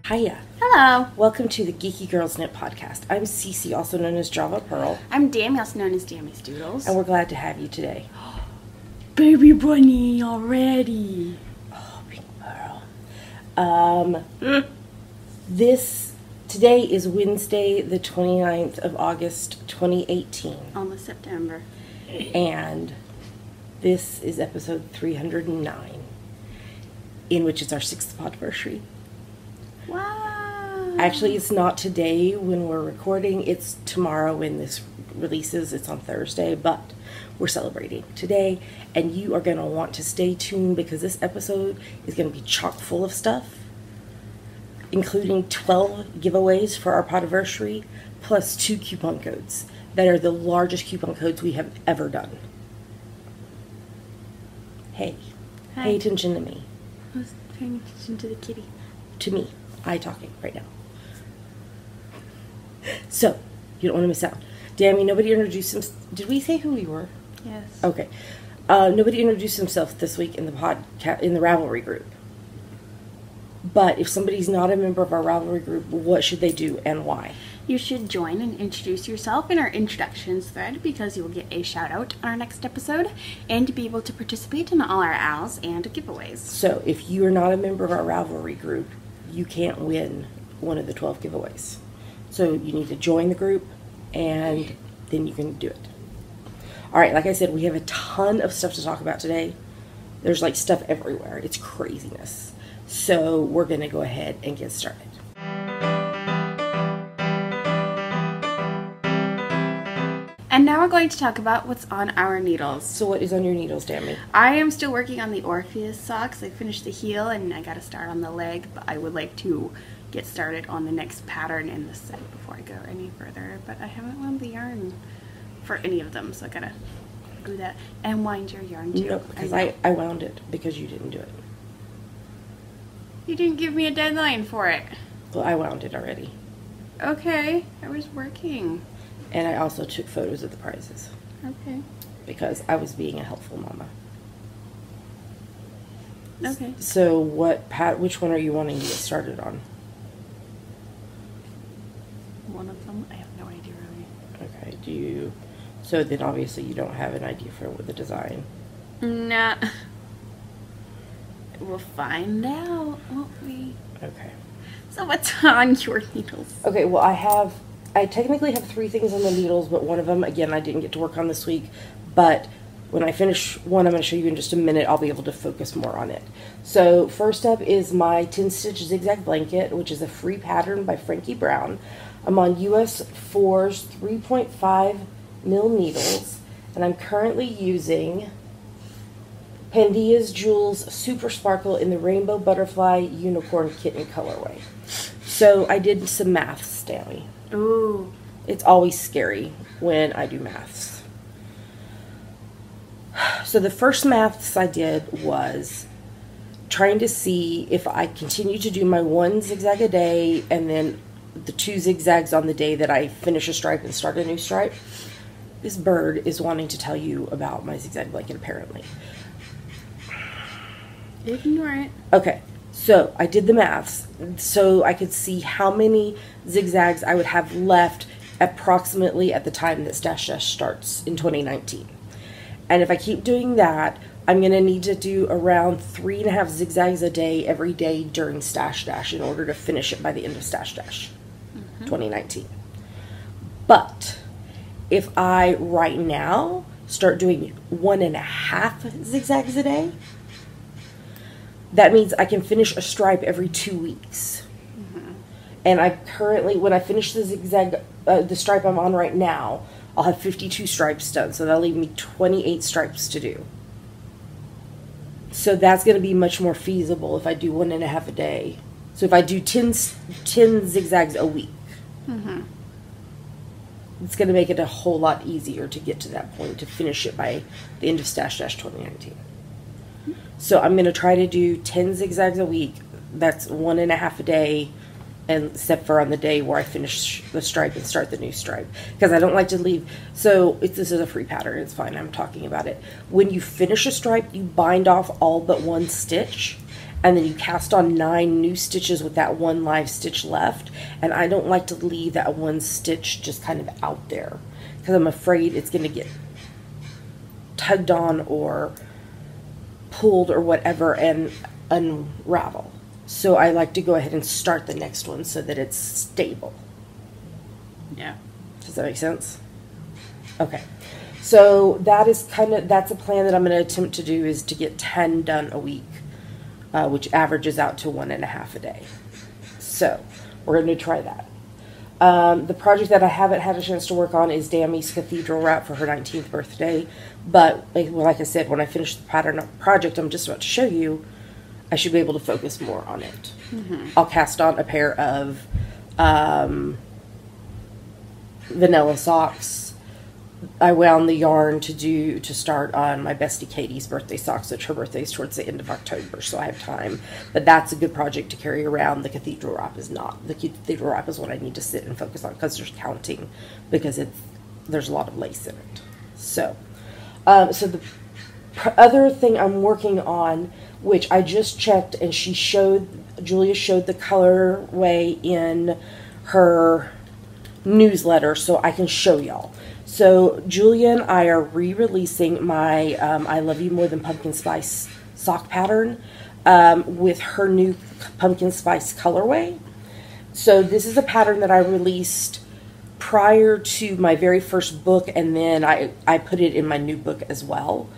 Hiya. Hello. Welcome to the Geeky Girls Knit Podcast. I'm Cece, also known as Java Pearl. I'm Dammy, also known as Dammy's Doodles. And we're glad to have you today. Baby bunny already. Oh, Pink Pearl. Today is Wednesday, the 29th of August, 2018. Almost September. And this is episode 309, in which it's our 6th Podiversary. Wow. Actually, it's not today when we're recording. It's tomorrow when this releases. It's on Thursday, but we're celebrating today. And you are going to want to stay tuned because this episode is going to be chock full of stuff, including 12 giveaways for our Podiversary, plus 2 coupon codes that are the largest coupon codes we have ever done. Hey. Hi. Pay attention to me. I was paying attention to the kitty. To me. I talking right now. So, you don't want to miss out. Dammy, nobody introduced himself. Did we say who we were? Yes. Okay. Nobody introduced himself this week in the Ravelry group. But if somebody's not a member of our Ravelry group, what should they do and why? You should join and introduce yourself in our introductions thread because you will get a shout out on our next episode and be able to participate in all our owls and giveaways. So, if you are not a member of our Ravelry group, you can't win one of the 12 giveaways. So you need to join the group and then you can do it. Alright, like I said, we have a ton of stuff to talk about today. There's like stuff everywhere. It's craziness. So we're going to go ahead and get started. And now we're going to talk about what's on our needles. So what is on your needles, Dammy? I am still working on the Orpheus socks. I finished the heel and I got to start on the leg, but I would like to get started on the next pattern in the set before I go any further. But I haven't wound the yarn for any of them, so I gotta do that. And wind your yarn too. No, because I wound it because you didn't do it. You didn't give me a deadline for it. Well, I wound it already. Okay, I was working. And I also took photos of the prizes. Okay. Because I was being a helpful mama. Okay. So which one are you wanting to get started on? One of them? I have no idea really. Okay, so then obviously you don't have an idea for the design. Nah. We'll find out, won't we? Okay. So what's on your needles? Okay, well I technically have 3 things on the needles, but one of them, again, I didn't get to work on this week. But when I finish one, I'm going to show you in just a minute. I'll be able to focus more on it. So first up is my 10-stitch zigzag blanket, which is a free pattern by Frankie Brown. I'm on US 4's 3.5 mil needles, and I'm currently using Pandia's Jewels Super Sparkle in the Rainbow Butterfly Unicorn Kitten colorway. So I did some maths, Dammy. Ooh. It's always scary when I do maths. So the first maths I did was trying to see if I continue to do my 1 zigzag a day and then the 2 zigzags on the day that I finish a stripe and start a new stripe. This bird is wanting to tell you about my zigzag blanket, apparently. Ignore it. Okay, so I did the maths so I could see how many zigzags I would have left approximately at the time that Stash Dash starts in 2019. And if I keep doing that, I'm going to need to do around 3.5 zigzags a day every day during Stash Dash in order to finish it by the end of Stash Dash 2019. But if I right now start doing 1.5 zigzags a day, that means I can finish a stripe every 2 weeks. And I currently, when I finish the zigzag, the stripe I'm on right now, I'll have 52 stripes done. So that'll leave me 28 stripes to do. So that's going to be much more feasible if I do 1.5 a day. So if I do 10 zigzags a week, it's going to make it a whole lot easier to get to that point, to finish it by the end of Stash Dash 2019. So I'm going to try to do 10 zigzags a week. That's 1.5 a day, and except for on the day where I finish the stripe and start the new stripe. Because I don't like to leave. So this is a free pattern. It's fine. I'm talking about it. When you finish a stripe, you bind off all but 1 stitch. and then you cast on 9 new stitches with that one live stitch left. And I don't like to leave that one stitch just kind of out there, because I'm afraid it's going to get tugged on or pulled or whatever and unravel. So I like to go ahead and start the next one so that it's stable. Yeah. Does that make sense? Okay. So that's a plan that I'm going to attempt to do, is to get 10 done a week, which averages out to 1.5 a day. So we're going to try that. The project that I haven't had a chance to work on is Dammy's cathedral wrap for her 19th birthday. But like I said, when I finish the pattern project I'm just about to show you, I should be able to focus more on it. I'll cast on a pair of vanilla socks. I wound the yarn to start on my bestie Katie's birthday socks, which her birthday is towards the end of October, so I have time. But that's a good project to carry around. The cathedral wrap is not. The cathedral wrap is what I need to sit and focus on, because there's counting, because there's a lot of lace in it. So, so the other thing I'm working on, which I just checked, and Julia showed the colorway in her newsletter, so I can show y'all. So Julia and I are re-releasing my I Love You More Than Pumpkin Spice sock pattern with her new pumpkin spice colorway. So this is a pattern that I released prior to my very first book, and then I put it in my new book as well.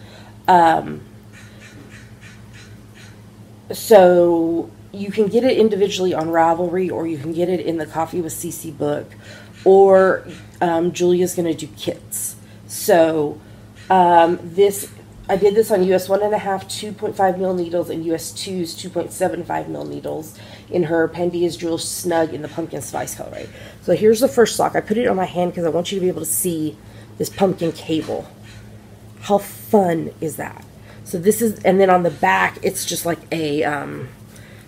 So you can get it individually on Ravelry, or you can get it in the Coffee with CC book, or Julia's going to do kits. So I did this on US 1.5 2.5 mil needles and US 2's 2.75 mil needles in her Pandia's Jewels Snug in the pumpkin spice colorway. So here's the first sock. I put it on my hand because I want you to be able to see this pumpkin cable. How fun is that? So this is, and then on the back, it's just like a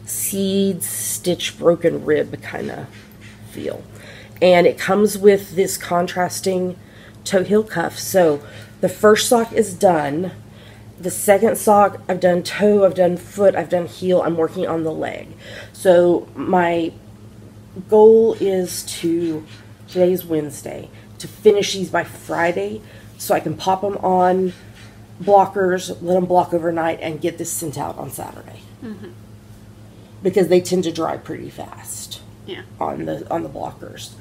seed stitch broken rib kind of feel. And it comes with this contrasting toe heel cuff. So the first sock is done. The second sock, I've done toe, I've done foot, I've done heel. I'm working on the leg. So my goal is today's Wednesday, to finish these by Friday so I can pop them on blockers, let them block overnight, and get this sent out on Saturday. Because they tend to dry pretty fast. Yeah. On the blockers.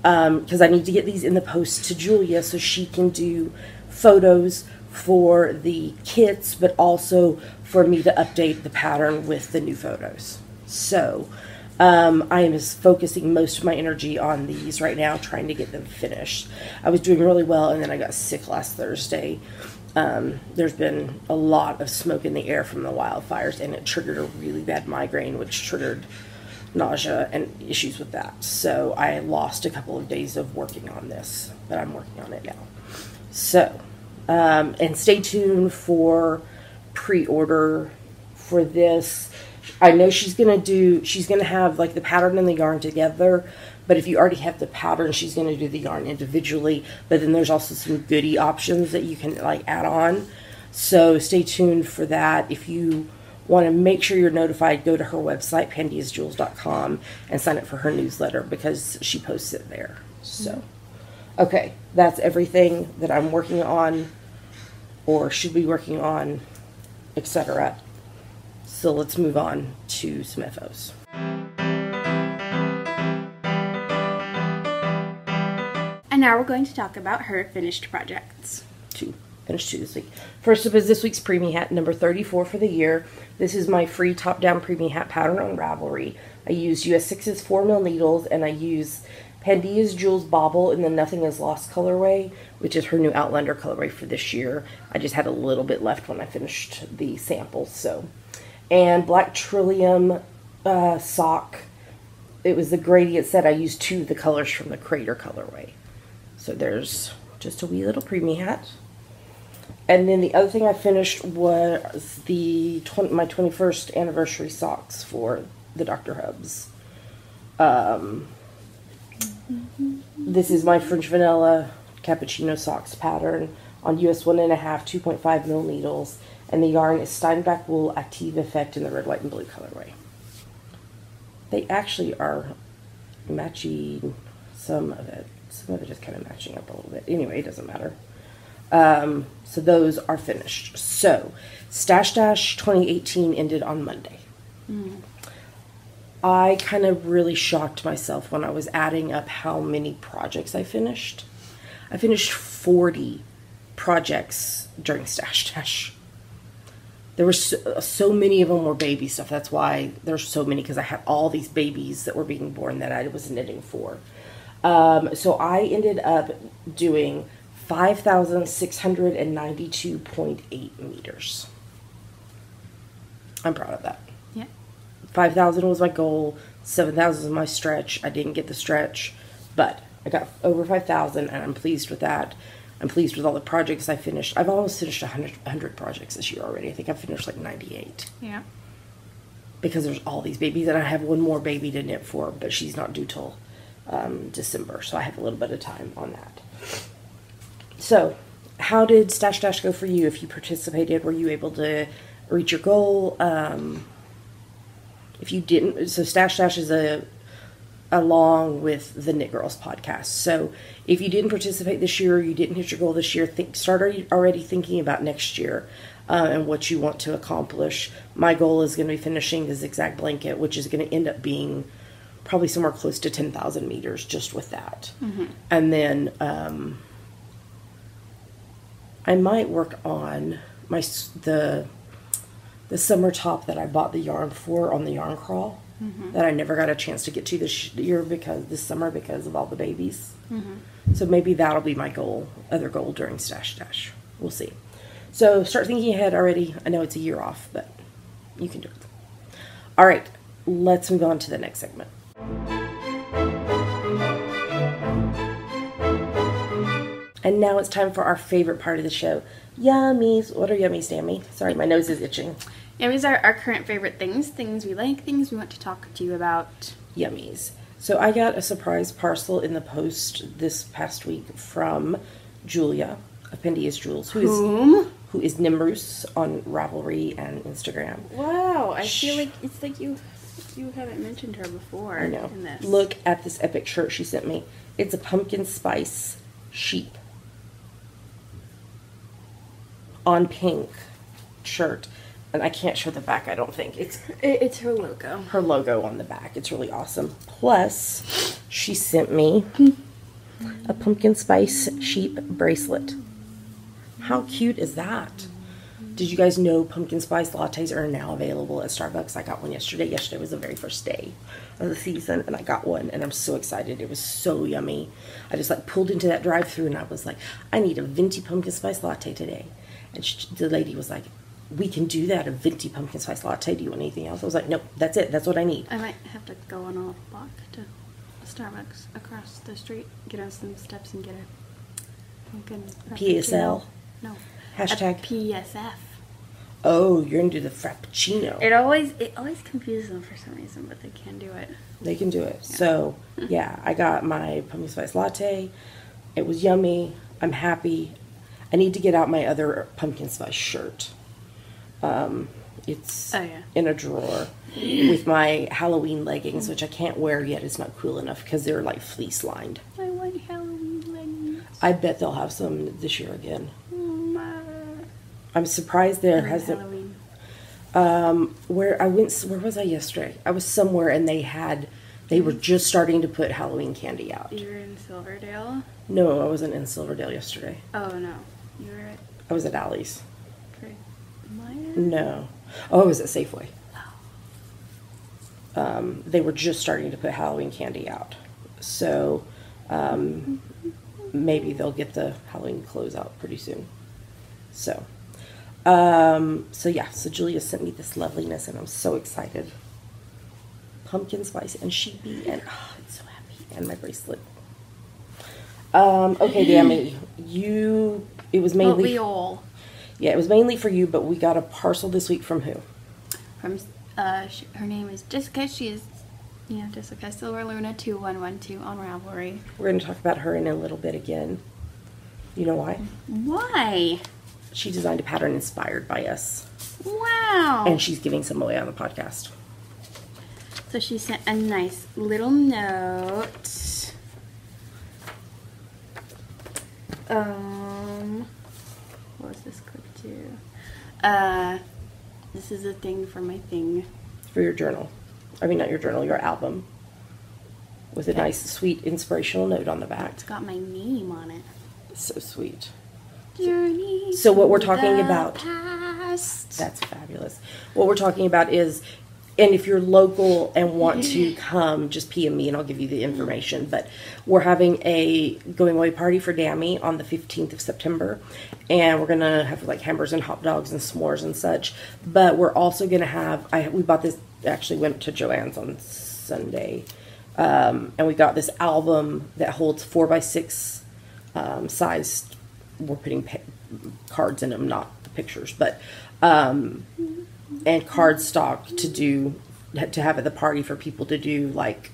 Because I need to get these in the post to Julia so she can do photos for the kits, but also for me to update the pattern with the new photos. So I am focusing most of my energy on these right now, trying to get them finished. I was doing really well, and then I got sick last Thursday. There's been a lot of smoke in the air from the wildfires, and it triggered a really bad migraine, which triggered nausea and issues with that. So I lost a couple of days of working on this, but I'm working on it now. So, and stay tuned for pre-order for this. I know she's going to have like the pattern and the yarn together, but if you already have the pattern, she's going to do the yarn individually. But then there's also some goodie options that you can like add on. So stay tuned for that. If you want to make sure you're notified, go to her website, pandiasjewels.com, and sign up for her newsletter, because she posts it there. So, okay, that's everything that I'm working on, or should be working on, etc. So let's move on to some FOs. And now we're going to talk about her finished projects. Finished 2 this week. First up is this week's preemie hat, number 34 for the year. This is my free top-down preemie hat pattern on Ravelry. I used US 6's 4 mil needles, and I used Pandia's Jewels Bauble in the Nothing Is Lost colorway, which is her new Outlander colorway for this year. I just had a little bit left when I finished the samples. So, and Black Trillium sock. It was the gradient set. I used 2 of the colors from the Crater colorway. So there's just a wee little preemie hat. And then the other thing I finished was my 21st anniversary socks for the Dr. Hubs. This is my French Vanilla Cappuccino socks pattern on US 1.5 2.5 mil needles And the yarn is Steinbach Wool Active Effect in the red, white, and blue colorway. They actually are matching some of it. Some of it is kind of matching up a little bit. Anyway, it doesn't matter. So those are finished. So, Stash Dash 2018 ended on Monday. I kind of really shocked myself when I was adding up how many projects I finished. I finished 40 projects during Stash Dash. There were so many of them were baby stuff. That's why there's so many, because I had all these babies that were being born that I was knitting for. So I ended up doing 5,692.8 meters. I'm proud of that. Yeah. 5,000 was my goal. 7,000 was my stretch. I didn't get the stretch, but I got over 5,000, and I'm pleased with that. I'm pleased with all the projects I finished. I've almost finished 100 projects this year already. I think I've finished like 98. Yeah. Because there's all these babies, and I have one more baby to knit for, but she's not due till December, so I have a little bit of time on that. So, how did Stash Dash go for you? If you participated, were you able to reach your goal? If you didn't, so Stash Dash is along with the Knit Girls podcast. So if you didn't participate this year, or you didn't hit your goal this year, start already thinking about next year and what you want to accomplish. My goal is going to be finishing the zigzag blanket, which is going to end up being probably somewhere close to 10,000 meters just with that. And then I might work on the summer top that I bought the yarn for on the yarn crawl. That I never got a chance to get to this summer because of all the babies. So maybe that'll be my other goal during Stash Dash. We'll see. So start thinking ahead already. I know it's a year off, but you can do it. All right, let's move on to the next segment. And now it's time for our favorite part of the show, Yummies. What are yummies, Sammy? Sorry, my nose is itching. Yummies are our current favorite things we like, things we want to talk to you about. Yummies. So I got a surprise parcel in the post this past week from Julia of Pendius Jewels, who is Nimbus on Ravelry and Instagram. Wow, I feel like it's like you haven't mentioned her before. I know. In this. Look at this epic shirt she sent me. It's a pumpkin spice sheep on pink shirt. And I can't show the back, I don't think. It's her logo. Her logo on the back. It's really awesome. Plus, she sent me a pumpkin spice sheep bracelet. How cute is that? Did you guys know pumpkin spice lattes are now available at Starbucks? I got one yesterday. Yesterday was the very first day of the season, and I got one, and I'm so excited. It was so yummy. I just pulled into that drive-thru, and I was like, I need a venti pumpkin spice latte today. And the lady was like, we can do that, a venti pumpkin spice latte. Do you want anything else? I was like, nope, that's it. That's what I need. I might have to go on a walk to Starbucks across the street, get on some steps and get a pumpkin PSL? No. Hashtag a PSF. Oh, you're going to do the Frappuccino. It always confuses them for some reason, but they can do it. They can do it. Yeah. So, yeah, I got my pumpkin spice latte. It was yummy. I'm happy. I need to get out my other pumpkin spice shirt. It's in a drawer with my Halloween leggings, which I can't wear yet. It's not cool enough because they're like fleece lined. I want Halloween leggings. I bet they'll have some this year again. I'm surprised there hasn't. Where was I yesterday? I was somewhere and they were just starting to put Halloween candy out. You were in Silverdale? No, I wasn't in Silverdale yesterday. Oh no, you were at. I was at Allie's. Maya? No. Oh, I was at Safeway. They were just starting to put Halloween candy out. So, maybe they'll get the Halloween clothes out pretty soon. So so Julia sent me this loveliness and I'm so excited. Pumpkin spice and sheepy and it's so happy. And my bracelet. Okay, Dammy, it was mainly... Yeah, it was mainly for you, but we got a parcel this week from who? From, her name is Jessica. She is, Jessica Silver Luna 2112 on Ravelry. We're going to talk about her in a little bit again. You know why? Why? She designed a pattern inspired by us. Wow. And she's giving some away on the podcast. So she sent a nice little note. What was this clip to? This is a thing for my thing. For your journal. I mean, not your journal, your album. With a nice, sweet, inspirational note on the back. It's got my name on it. So sweet. Journey So what we're to talking the about, past. that's fabulous. What we're talking about is, and if you're local and want to come, just PM me and I'll give you the information. But we're having a going away party for Dammy on the 15th of September. And we're going to have like hamburgers and hot dogs and s'mores and such. But we're also going to have, we bought this, actually went to Joann's on Sunday. And we got this album that holds 4x6 sized. We're putting cards in them, not the pictures, but and cardstock to have at the party for people to do like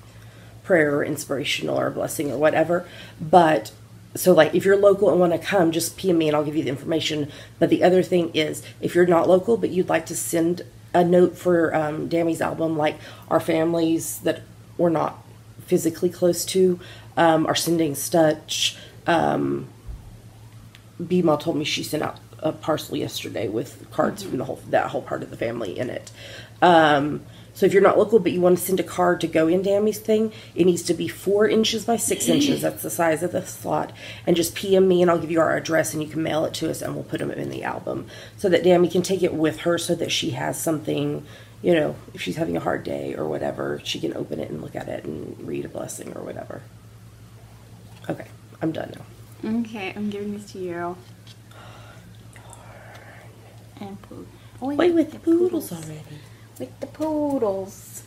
prayer or inspirational or blessing or whatever. But so like if you're local and want to come, just PM me and I'll give you the information. But the other thing is, if you're not local but you'd like to send a note for Dammy's album, like our families that we're not physically close to are sending such. B-Ma told me she sent out a parcel yesterday with cards from that whole part of the family in it. So if you're not local but you want to send a card to go in Dammy's thing, it needs to be 4 inches by 6 inches. That's the size of the slot. And just PM me and I'll give you our address and you can mail it to us and we'll put them in the album so that Dammy can take it with her so that she has something, you know, if she's having a hard day or whatever, she can open it and look at it and read a blessing or whatever. Okay, I'm done now. Okay, I'm giving this to you. And poodle. Wait, with the poodles already. With the poodles.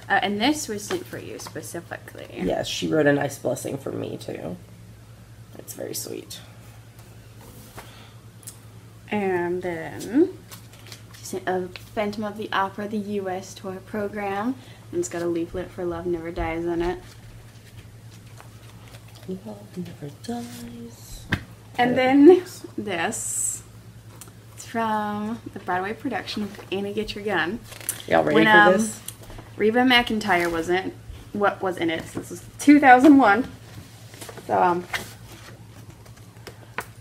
And this was sent for you specifically. Yes, she wrote a nice blessing for me too. It's very sweet. And then she sent a Phantom of the Opera, the U.S. tour program. And it's got a leaflet for Love Never Dies in it. Love never dies. And then this. It's from the Broadway production of Annie Get Your Gun. Y'all ready for this? Reba McEntire what was in it. So this was 2001. So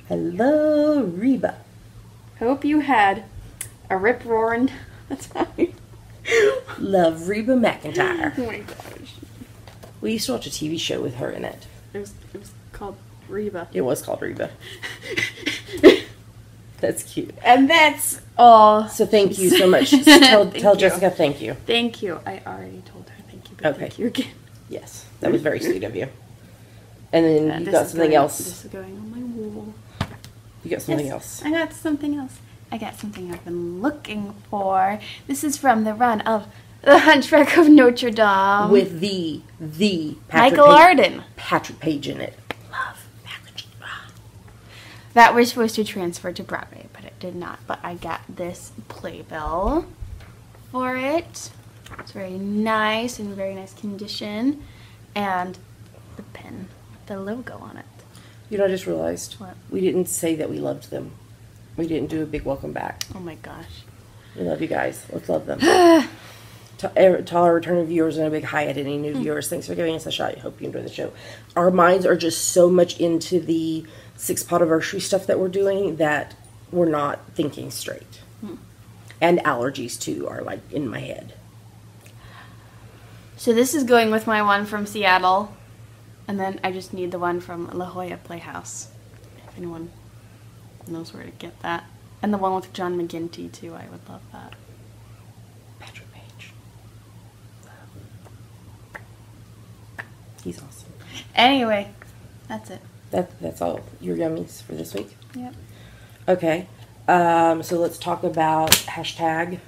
hello, Reba. Hope you had a rip-roaring time. Love Reba McEntire. Oh my gosh. We used to watch a TV show with her in it. It was called Reba. It was called Reba. That's cute. And that's all. So thank you so much. Tell you. Jessica thank you. Thank you. I already told her thank you, but Okay. thank you again. Yes, that was very sweet of you. And then you This got is something going- else. This is going on my wall. You got something Yes, else. I got something else. I got something I've been looking for. This is from the run of The Hunchback of Notre Dame. With the Michael Arden. Patrick Page in it. Love Patrick. That was supposed to transfer to Broadway, but it did not. But I got this playbill for it. It's very nice, in very nice condition. And the pen with the logo on it. You know, I just realized What? we didn't say that we loved them. We didn't do a big welcome back. Oh my gosh. We love you guys. Let's love them. To our returning viewers and a big hi at any new viewers. Thanks for giving us a shot. I hope you enjoy the show. Our minds are just so much into the 6th Podiversary stuff that we're doing that we're not thinking straight. And allergies too are like in my head. So this is going with my one from Seattle. And then I just need the one from La Jolla Playhouse. If anyone knows where to get that. And the one with John McGinty too. I would love that. Patrick Page. He's awesome. Anyway, that's it. That's all your yummies for this week. Yep. Okay. So let's talk about hashtag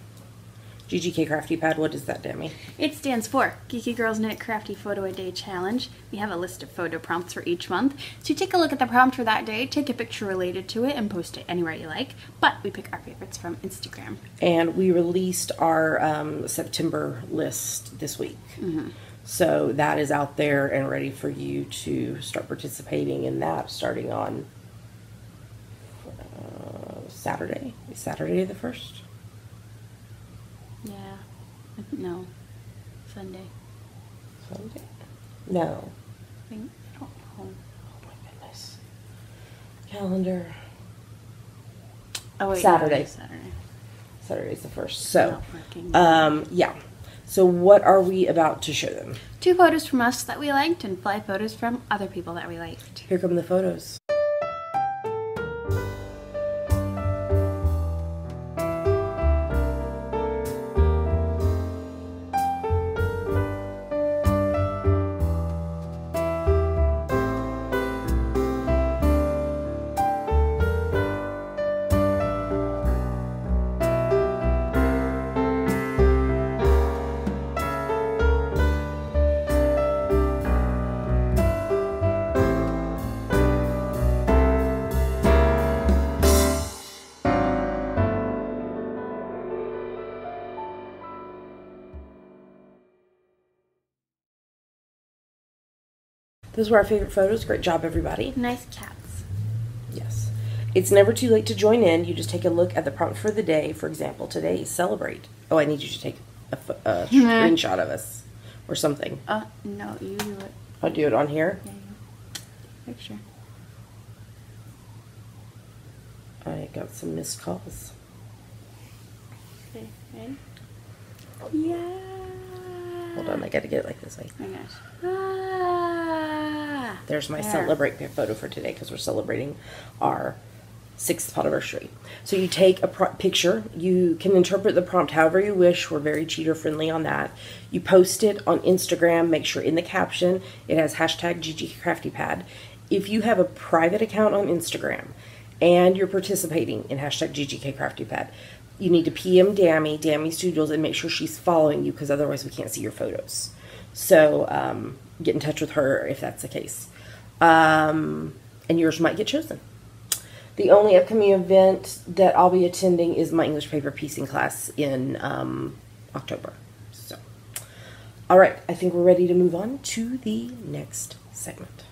GGK Crafty Pad. What is that, Demi? It stands for Geeky Girls Knit Crafty Photo a Day Challenge. We have a list of photo prompts for each month. So you take a look at the prompt for that day, take a picture related to it, and post it anywhere you like. But we pick our favorites from Instagram. And we released our September list this week. So that is out there and ready for you to start participating in that starting on Saturday. Is Saturday the 1st? Yeah. No. Sunday. Sunday? No. I don't know. Oh my goodness. Calendar. Oh, wait. Saturday. Saturday. Saturday's the 1st. So, Not working. yeah. So what are we about to show them? 2 photos from us that we liked and 5 photos from other people that we liked. Here come the photos. Those were our favorite photos. Great job, everybody. Nice cats. Yes. It's never too late to join in. You just take a look at the prompt for the day. For example, today is celebrate. Oh, I need you to take a screenshot of us or something. No, you do it. I'll do it on here. Yeah, yeah. Picture. I got some missed calls. Okay, ready? Yeah. Hold on, I got to get it like this way. Oh my gosh. Ah. There's my There. celebrate photo for today because we're celebrating our 6th Podiversary. So you take a picture. You can interpret the prompt however you wish. We're very cheater friendly on that. You post it on Instagram. Make sure in the caption it has hashtag GGCraftyPad. If you have a private account on Instagram and you're participating in hashtag GGCraftyPad, you need to PM Dammy Studios, and make sure she's following you because otherwise we can't see your photos. So get in touch with her if that's the case. And yours might get chosen. The only upcoming event that I'll be attending is my English paper piecing class in October. So, all right, I think we're ready to move on to the next segment.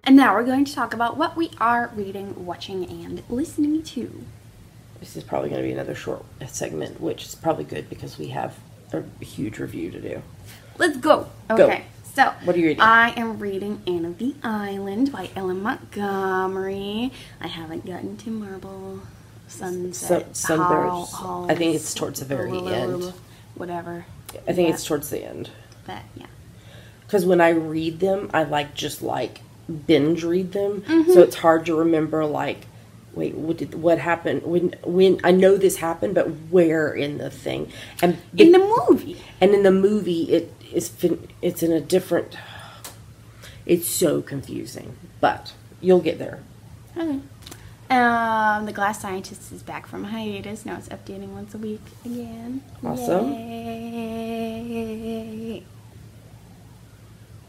And now we're going to talk about what we are reading, watching, and listening to. This is probably going to be another short segment, which is probably good because we have a huge review to do. Let's go. Go. Okay, so What are you reading? I am reading Anne of the Island by Ellen Montgomery. I haven't gotten to Marble Sunset. Sunburst. I think it's towards the very end. Whatever. I think it's towards the end. That, yeah. Because when I read them, I just binge read them. So it's hard to remember, wait, what happened? When I know this happened, but where in the thing? And In the movie. And in the movie, it's in a different. It's so confusing, but you'll get there. Okay. The Glass Scientist is back from hiatus. Now it's updating once a week again. Awesome. Yay.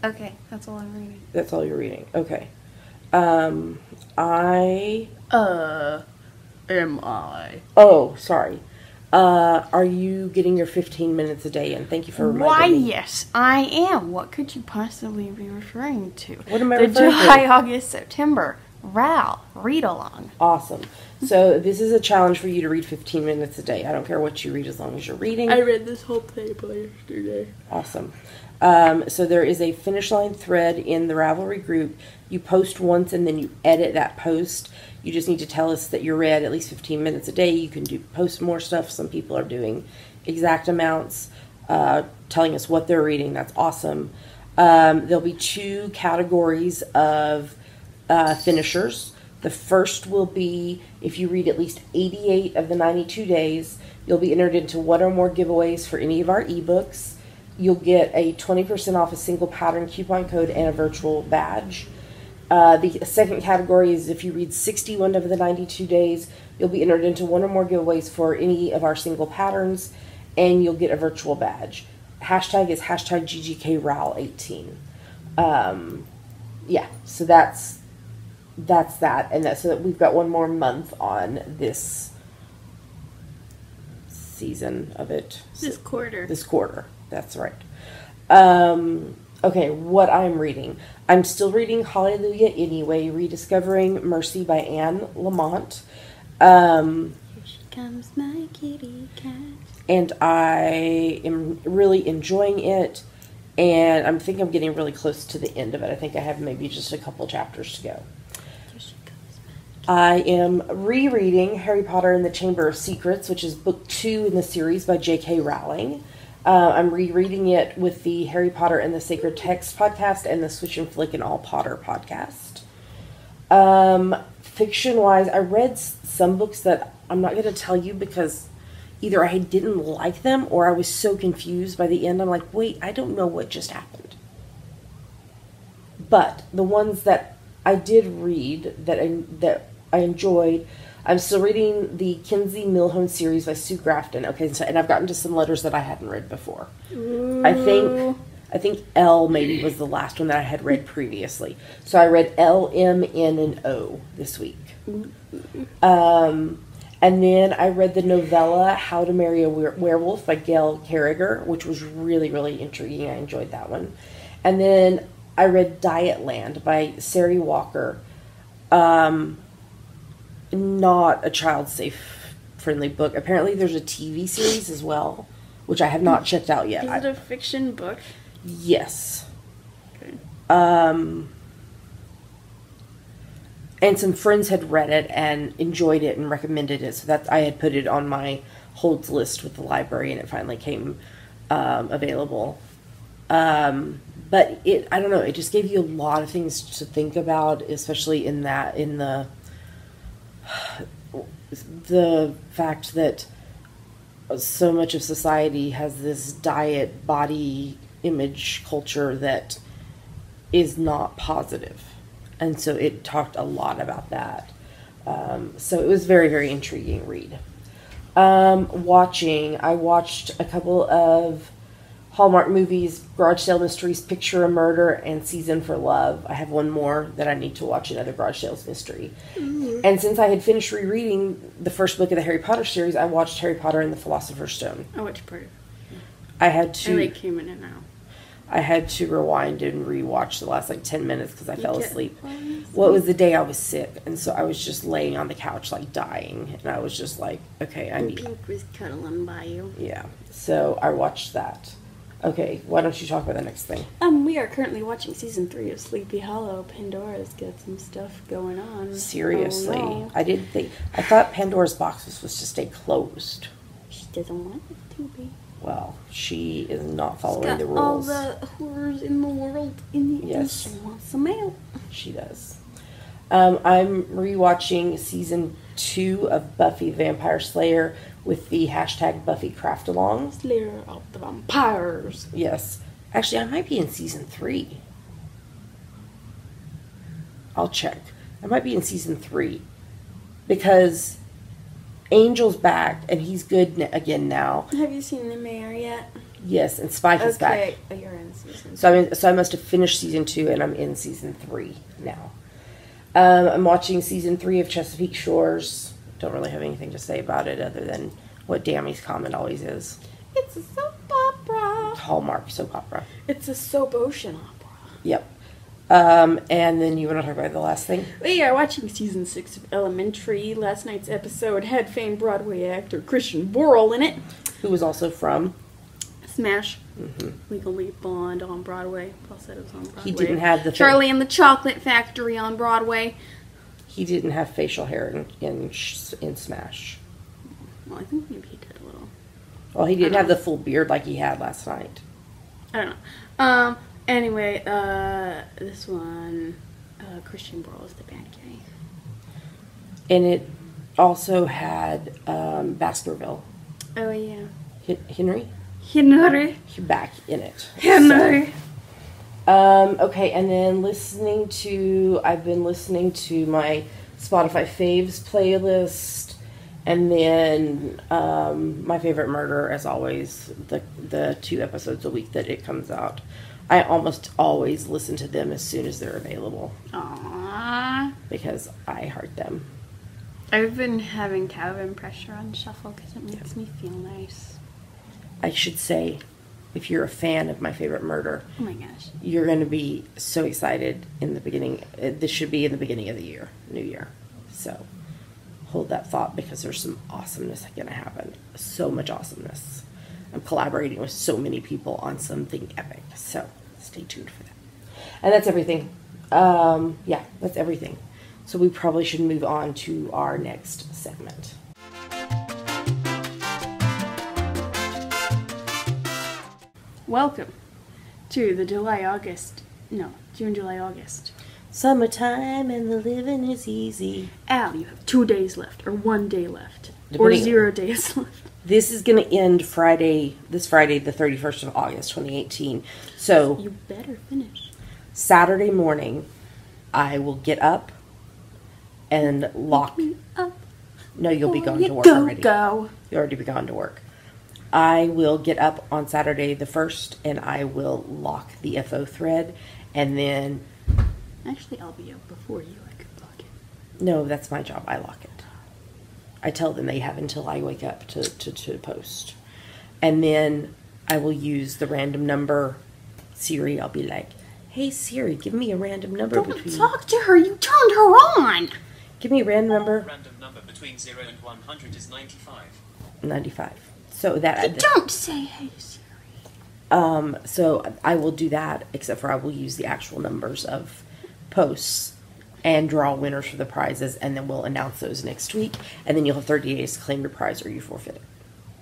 Okay, that's all I'm reading. That's all you're reading. Okay. Am I? Oh, sorry. Are you getting your 15 minutes a day in? Thank you for reminding Why, me. yes, I am. What could you possibly be referring to? What am I The referring to? July, August, September. Ral, read along. Awesome. So this is a challenge for you to read 15 minutes a day. I don't care what you read as long as you're reading. I read this whole table yesterday. Awesome. So there is a finish line thread in the Ravelry group. You post once and then you edit that post. You just need to tell us that you read at least 15 minutes a day. You can post more stuff. Some people are doing exact amounts, telling us what they're reading. That's awesome. There'll be 2 categories of finishers. The first will be if you read at least 88 of the 92 days, you'll be entered into 1 or more giveaways for any of our ebooks. You'll get a 20% off a single pattern coupon code and a virtual badge. The second category is if you read 61 of the 92 days, you'll be entered into 1 or more giveaways for any of our single patterns, and you'll get a virtual badge. hashtag is hashtag GGKRAL18. Yeah, so that's that. And so that we've got one more month on this season of it. This quarter. This quarter, that's right. Okay, what I'm reading. I'm still reading Hallelujah Anyway, Rediscovering Mercy by Anne Lamont. Here she comes, my kitty cat. And I am really enjoying it. And I think I'm getting really close to the end of it. I think I have maybe just a couple chapters to go. Here she comes, I am rereading Harry Potter and the Chamber of Secrets, which is book 2 in the series by J.K. Rowling. I'm rereading it with the Harry Potter and the Sacred Text podcast and the Switch and Flick and All Potter podcast. Fiction-wise, I read some books that I'm not going to tell you because either I didn't like them or I was so confused by the end. I'm like, wait, I don't know what just happened. But the ones that I did read that I enjoyed, I'm still reading the Kinsey Milhone series by Sue Grafton. Okay, so, and I've gotten to some letters that I hadn't read before. Ooh. I think L maybe was the last one that I had read previously. So I read L, M, N, and O this week. And then I read the novella How to Marry a Werewolf by Gail Carriger, which was really, really intriguing. I enjoyed that one. And then I read Dietland by Sari Walker. Not a child-safe friendly book. Apparently there's a TV series as well, which I have not checked out yet. Is it a fiction book? Yes. Okay. And some friends had read it and enjoyed it and recommended it, so that I had put it on my holds list with the library, and it finally came available. But I don't know, it just gave you a lot of things to think about, especially in the fact that so much of society has this diet body image culture that is not positive. And so it talked a lot about that. So it was very, very intriguing read. I watched a couple of Hallmark movies, Garage Sale Mysteries, Picture a Murder, and Season for Love. I have one more that I need to watch, another Garage Sales Mystery. Mm-hmm. And since I had finished rereading the first book of the Harry Potter series, I watched Harry Potter and the Philosopher's Stone. Oh, which part? I came in and out. I had to rewind and rewatch the last 10 minutes because I fell asleep. Well, it was the day I was sick, and so I was just laying on the couch dying, and I was just like, okay, I need... Pink was cuddling by you. Yeah, so I watched that. Okay, why don't you talk about the next thing? We are currently watching season 3 of Sleepy Hollow. Pandora's got some stuff going on. Seriously? Oh, no. I thought Pandora's box was supposed to stay closed. She doesn't want it to be. Well, she is not following the rules. All the horrors in the world in the yes. She wants them out. She does. I'm rewatching season 2 of Buffy the Vampire Slayer with the hashtag Buffy Craft Along. Slayer of the Vampires. Yes. Actually, I might be in season 3. I'll check. I might be in season 3. Because Angel's back, and he's good again now. Have you seen The Mayor yet? Yes, and Spike is back. Okay, you're in season 3. So I must have finished season 2, and I'm in season 3 now. I'm watching season 3 of Chesapeake Shores. Don't really have anything to say about it other than what Dammy's comment always is. It's a soap opera. Hallmark soap opera. It's a soap ocean opera. Yep. And then you want to talk about the last thing? We are watching season 6 of Elementary. Last night's episode had famed Broadway actor Christian Borle in it. Who was also from Smash. Mm-hmm. Legally Blonde on Broadway. Falsettos on Broadway. He didn't have the Charlie and the Chocolate Factory on Broadway. He didn't have facial hair in Smash. Well, I think maybe he did a little. Well, he didn't have the full beard like he had last night. I don't know. Anyway, this one, Christian Borle is the bad guy. And it also had Baskerville. Oh, yeah. Henry? Henry. Back in it. Henry. So, okay, and then I've been listening to my Spotify faves playlist, And then my favorite murder, as always, the 2 episodes a week that it comes out. I almost always listen to them as soon as they're available. Aww. Because I heart them. I've been having Calvin Pressure on shuffle because it makes me feel nice. I should say, if you're a fan of my favorite murder, oh my gosh, you're going to be so excited in the beginning. This should be in the beginning of the year, New Year. So hold that thought because there's some awesomeness going to happen. So much awesomeness. I'm collaborating with so many people on something epic. So stay tuned for that. And that's everything. Yeah, that's everything. So we probably should move on to our next segment. Welcome to the June, July, August. Summertime and the living is easy. Al, you have 2 days left, or 1 day left, or 0 days left. This is going to end this Friday, the 31st of August, 2018. So you better finish. Saturday morning, I will get up and lock. Me up. No, you'll be going to work already. Go. You'll already be gone to work. I will get up on Saturday the 1st, and I will lock the FO thread, and then... Actually, I'll be up before you. I could lock it. No, that's my job. I lock it. I tell them they have until I wake up to post. And then I will use the random number Siri. I'll be like, hey, Siri, give me a random number Don't talk to her. You turned her on. Give me a random number. Random number between 0 and 100 is 95. 95. So that... Don't say hey, Siri. So I will do that, except for I will use the actual numbers of posts and draw winners for the prizes, and then we'll announce those next week, and then you'll have 30 days to claim your prize or you forfeit it.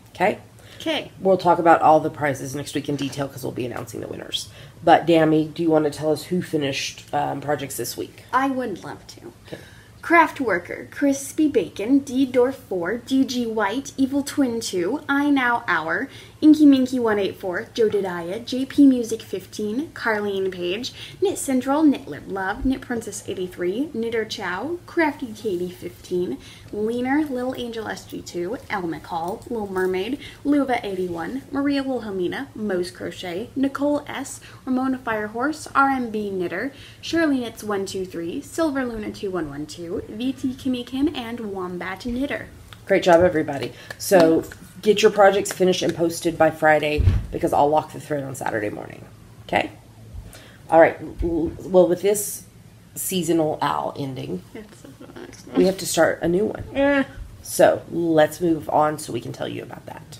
Okay? Okay. We'll talk about all the prizes next week in detail because we'll be announcing the winners. But, Dammy, do you want to tell us who finished projects this week? I would love to. Okay. Craft Worker, Crispy Bacon, D Dorf 4, DG White, Evil Twin 2, I Now Hour, Inky Minky 184, Jodidiah, JP Music 15, Carleen Page, Knit Central, Knit Lip Love, Knit Princess 83, Knitter Chow, Crafty Katie 15, Leaner, Little Angel SG2, El McCall, Little Mermaid, Luva 81, Maria Wilhelmina, Mose Crochet, Nicole S, Ramona Firehorse, RMB Knitter, Shirley Knits 123, Silver Luna 2112, VT Kimmy Kim, and Wombat Knitter. Great job, everybody. So get your projects finished and posted by Friday because I'll lock the thread on Saturday morning. Okay? All right. Well, with this seasonal owl ending, we have to start a new one. So let's move on so we can tell you about that.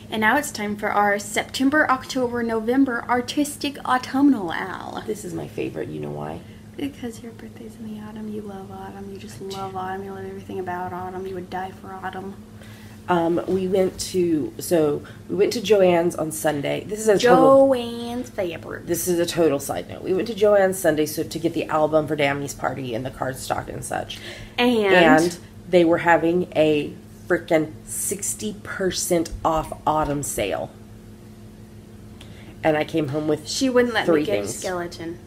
And now it's time for our September, October, November Artistic Autumnal Owl. This is my favorite. You know why? Because your birthday's in the autumn. You love autumn. You just love autumn. You love everything about autumn. You would die for autumn. We went to Joann's on Sunday. This is a Joann's favorite. This is a total side note. We went to Joann's Sunday to get the album for Dammy's party and the cardstock and such. And they were having a freaking 60% off autumn sale. And I came home with She wouldn't let me get a things. skeleton.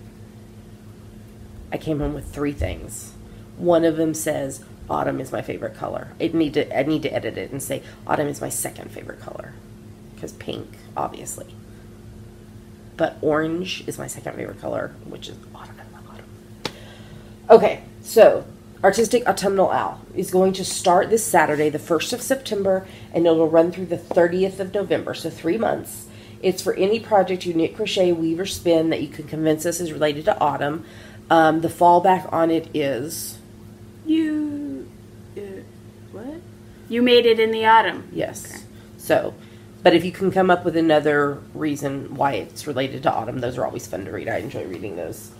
I came home with 3 things. One of them says autumn is my favorite color. I need to edit it and say autumn is my second favorite color. Because pink, obviously. But orange is my second favorite color, which is autumn. I love autumn. Okay, so Artistic Autumnal Owl is going to start this Saturday, the 1st of September, and it'll run through the 30th of November, so 3 months. It's for any project you knit, crochet, weave, or spin that you can convince us is related to autumn. The fallback on it is... What? You made it in the autumn. Yes. Okay. So, but if you can come up with another reason why it's related to autumn, those are always fun to read. I enjoy reading those.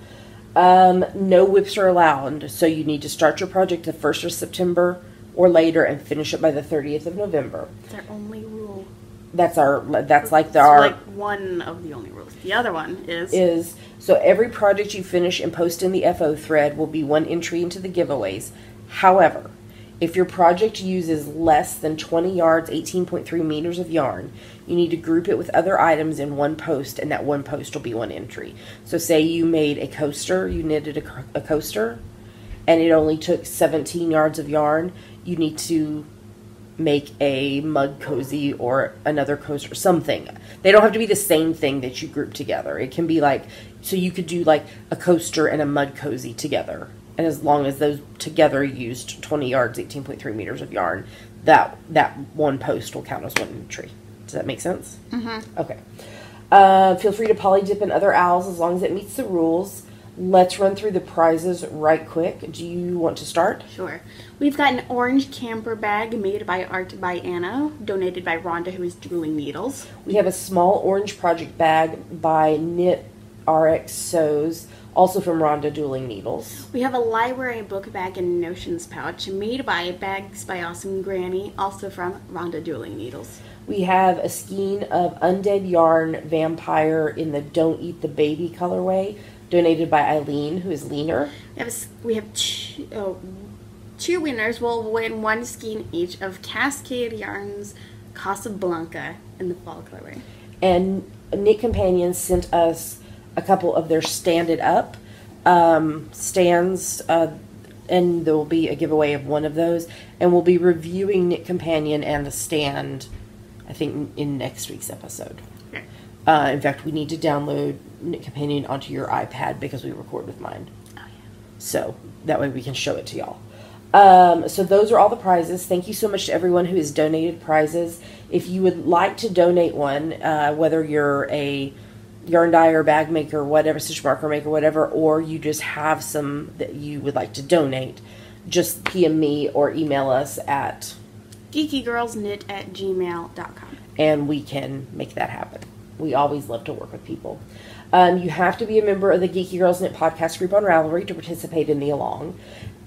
No whips are allowed, so you need to start your project the 1st of September or later and finish it by the 30th of November. It's our only rule. That's like one of the only rules. The other one is so every project you finish and post in the FO thread will be 1 entry into the giveaways. However, If your project uses less than 20 yards, 18.3 meters of yarn, you need to group it with other items in one post, and that one post will be one entry. So say you made a coaster, you knitted a coaster, and it only took 17 yards of yarn, you need to make a mug cozy or another coaster, something. They don't have to be the same thing that you group together. It can be like, so you could do like a coaster and a mud cozy together. And as long as those together used 20 yards, 18.3 meters of yarn, that one post will count as one entry. Does that make sense? Mm-hmm. Okay. Feel free to poly dip in other owls as long as it meets the rules. Let's run through the prizes right quick. Do you want to start? Sure. We've got an orange camper bag made by Art by Anna, donated by Rhonda, who is Dueling Needles. We have a small orange project bag by Knit RX Sews, also from Rhonda Dueling Needles. We have a library book bag and notions pouch made by Bags by Awesome Granny, also from Rhonda Dueling Needles. We have a skein of Undead Yarn Vampire in the Don't Eat the Baby colorway, donated by Eileen, who is leaner. We have two winners will win one skein each of Cascade Yarns Casablanca in the fall colorway. And Knit Companion sent us a couple of their Stand It Up stands, and there will be a giveaway of one of those. And we'll be reviewing Knit Companion and the stand, I think, in next week's episode. Okay. In fact, we need to download Knit Companion onto your iPad because we record with mine. Oh, yeah. So that way we can show it to y'all. So those are all the prizes. Thank you so much to everyone who has donated prizes. If you would like to donate one, whether you're a yarn dyer, bag maker, whatever, stitch marker maker, whatever, or you just have some that you would like to donate, just PM me or email us at geekygirlsknit@gmail.com. and we can make that happen. We always love to work with people. You have to be a member of the Geeky Girls Knit podcast group on Ravelry to participate in the Along.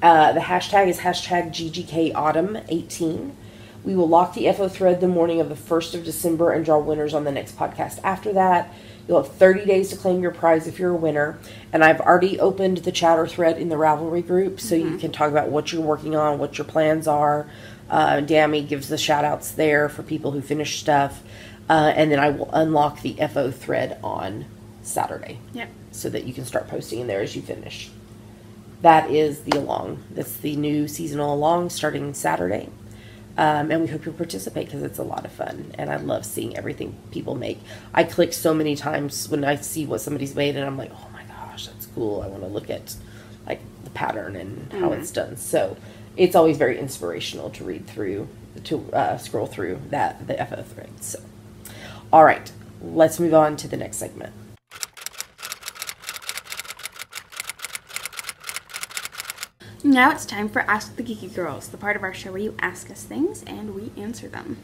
The hashtag is hashtag GGKAutumn18. We will lock the FO thread the morning of the 1st of December and draw winners on the next podcast after that. You'll have 30 days to claim your prize if you're a winner. And I've already opened the chatter thread in the Ravelry group, so you can talk about what you're working on, what your plans are. Dammy gives the shout outs there for people who finish stuff. And then I will unlock the FO thread on Saturday. Yep. So that you can start posting in there as you finish. That is the Along. That's the new seasonal Along starting Saturday. And we hope you'll participate because it's a lot of fun. And I love seeing everything people make. I click so many times when I see what somebody's made and I'm like, oh my gosh, that's cool. I want to look at like the pattern and how it's done. So it's always very inspirational to read through, to scroll through the FO thread. So, all right, let's move on to the next segment. Now it's time for Ask the Geeky Girls, the part of our show where you ask us things and we answer them.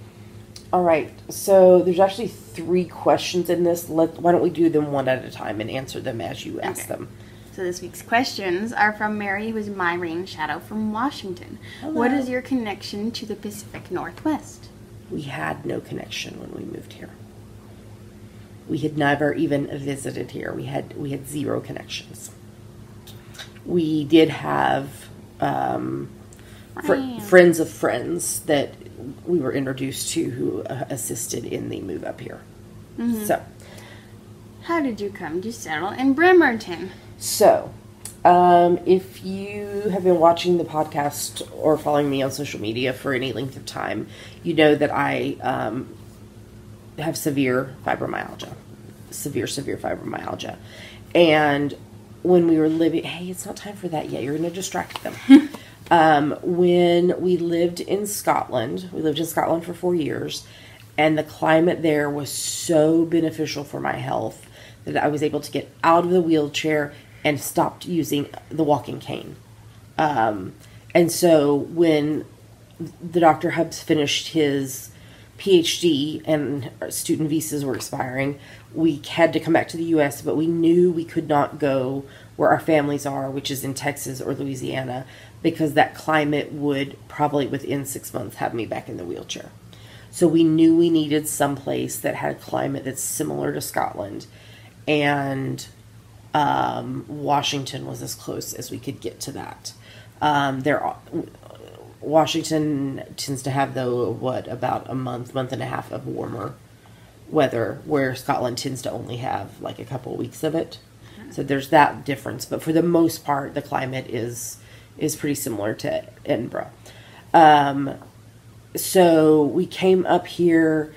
All right, so there's actually 3 questions in this. Why don't we do them one at a time and answer them as you ask them. So this week's questions are from Mary, who's my rain shadow from Washington. Hello. What is your connection to the Pacific Northwest? We had no connection when we moved here. We had never even visited here. We had 0 connections. We did have friends of friends that we were introduced to who assisted in the move up here. Mm-hmm. So, how did you come to settle in Bremerton? So, if you have been watching the podcast or following me on social media for any length of time, you know that I have severe fibromyalgia. Severe fibromyalgia. And when we were living... Hey, it's not time for that yet. You're going to distract them. When we lived in Scotland, for 4 years, and the climate there was so beneficial for my health that I was able to get out of the wheelchair and stopped using the walking cane. And so when the Dr. Hubbs finished his PhD and our student visas were expiring, we had to come back to the U.S., but we knew we could not go where our families are, which is in Texas or Louisiana, because that climate would probably within 6 months have me back in the wheelchair. So we knew we needed someplace that had a climate that's similar to Scotland, and Washington was as close as we could get to that. Washington tends to have, though, about a month and a half of warmer weather, where Scotland tends to only have like a couple of weeks of it. So there's that difference. But for the most part, the climate is pretty similar to Edinburgh. So we came up here,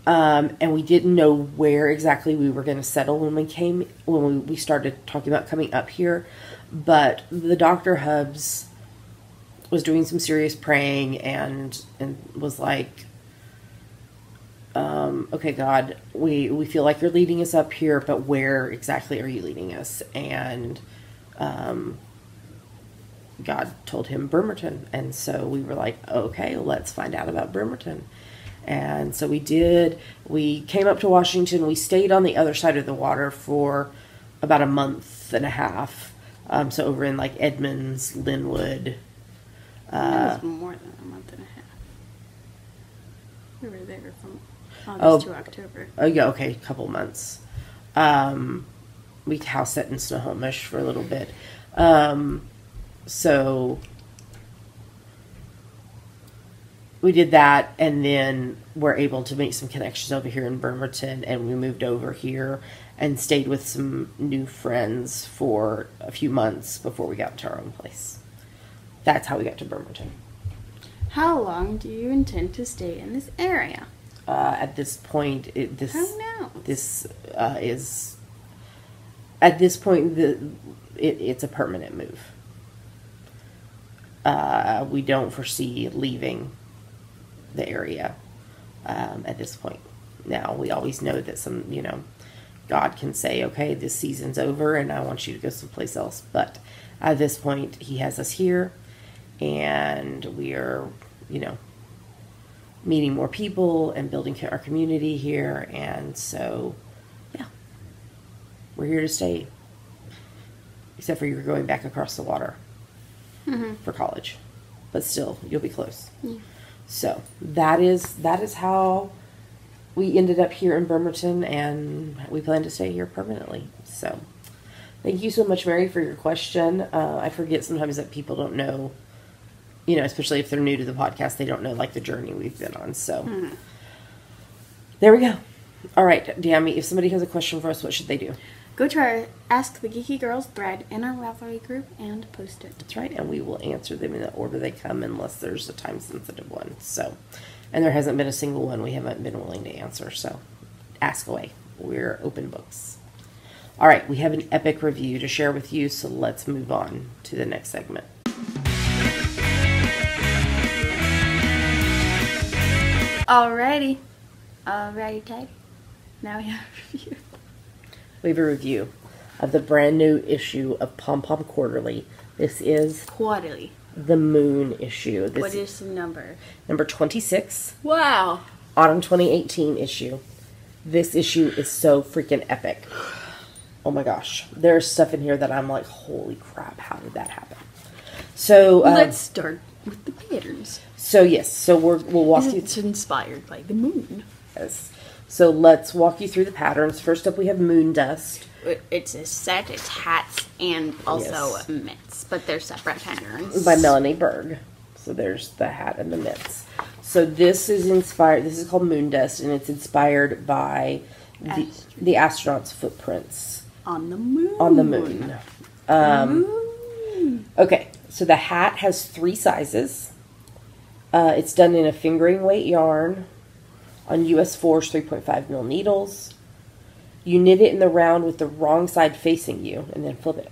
and we didn't know where exactly we were going to settle when we started talking about coming up here. But the Dr. Hubs was doing some serious praying and was like, okay, God, we feel like you're leading us up here, but where exactly are you leading us? And God told him Bremerton. And so we were like, okay, let's find out about Bremerton. And so we did. We came up to Washington. We stayed on the other side of the water for about a month and a half. So over in like Edmonds, Linwood. It was more than a month and a half. We were there from August to October. Oh, yeah, okay, a couple months. We house sat in Snohomish for a little bit. So we did that, and then we're able to make some connections over here in Bremerton, and we moved over here and stayed with some new friends for a few months before we got to our own place. That's how we got to Bremerton. How long do you intend to stay in this area? At this point, it's a permanent move. We don't foresee leaving the area at this point. Now, we always know that God can say, okay, this season's over and I want you to go someplace else. But at this point, he has us here, and we are, meeting more people and building our community here. And so, yeah, we're here to stay. Except for you're going back across the water for college. But still, you'll be close. Yeah. So that is how we ended up here in Bremerton, and we plan to stay here permanently. So thank you so much, Mary, for your question. I forget sometimes that people don't know, especially if they're new to the podcast, they don't know like the journey we've been on. So there we go. All right, Dammy, if somebody has a question for us, what should they do? Go to our Ask the Geeky Girls thread in our Ravelry group and post it. That's right, and we will answer them in the order they come unless there's a time-sensitive one. So, and there hasn't been a single one we haven't been willing to answer, so ask away. We're open books. All right, we have an epic review to share with you, so let's move on to the next segment. Alrighty, Ted. Now we have a review. We have a review of the brand new issue of Pom Pom Quarterly. This is Quarterly. the Moon issue. What is the number? Number 26. Wow. Autumn 2018 issue. This issue is so freaking epic. Oh my gosh. There's stuff in here that I'm like, holy crap, how did that happen? So let's start with the patterns. So yes, so we'll walk you. It's inspired by the moon. Yes. So let's walk you through the patterns. First up, we have Moon Dust. It's a set. It's hats and also Yes. mitts, but they're separate patterns. By Melanie Berg. So there's the hat and the mitts. So this is inspired. This is called Moon Dust, and it's inspired by the astronauts' footprints on the moon. on the moon. Okay, so the hat has 3 sizes. It's done in a fingering weight yarn on US Force 3.5 mil needles. You knit it in the round with the wrong side facing you, and then flip it.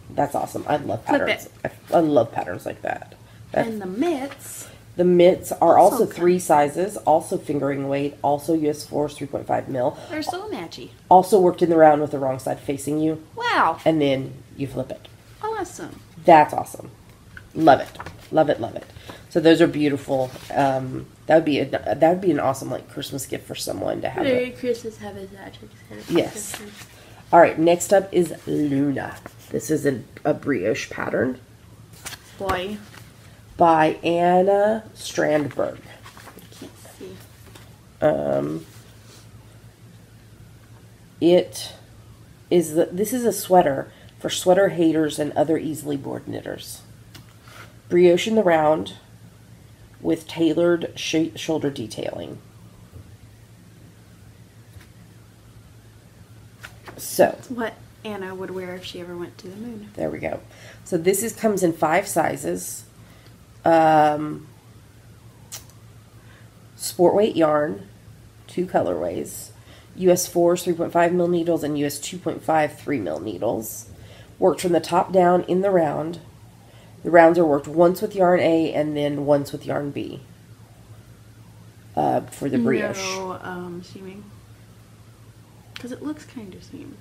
That's awesome. I love patterns. I love patterns like that. And the mitts. The mitts are also 3 sizes, also fingering weight, also US Force 3.5 mil. They're so matchy. Also worked in the round with the wrong side facing you. Wow. And then you flip it. Awesome. That's awesome. Love it. Love it, love it. So those are beautiful. That would be an awesome like Christmas gift for someone to have. Merry Christmas, have a magic. Yes. All right, next up is Luna. This is a brioche pattern. Boy. By Anna Strandberg. I can't see. This is a sweater for sweater haters and other easily bored knitters. Brioche in the round with tailored shoulder detailing. So That's what Anna would wear if she ever went to the moon. there we go. So this comes in 5 sizes. Sport weight yarn, 2 colorways. US 4's 3.5 mil needles and US 2.5 3 mil needles. Worked from the top down in the round. The rounds are worked once with yarn A and then once with yarn B. For the brioche. No seaming. Because it looks kind of seamed.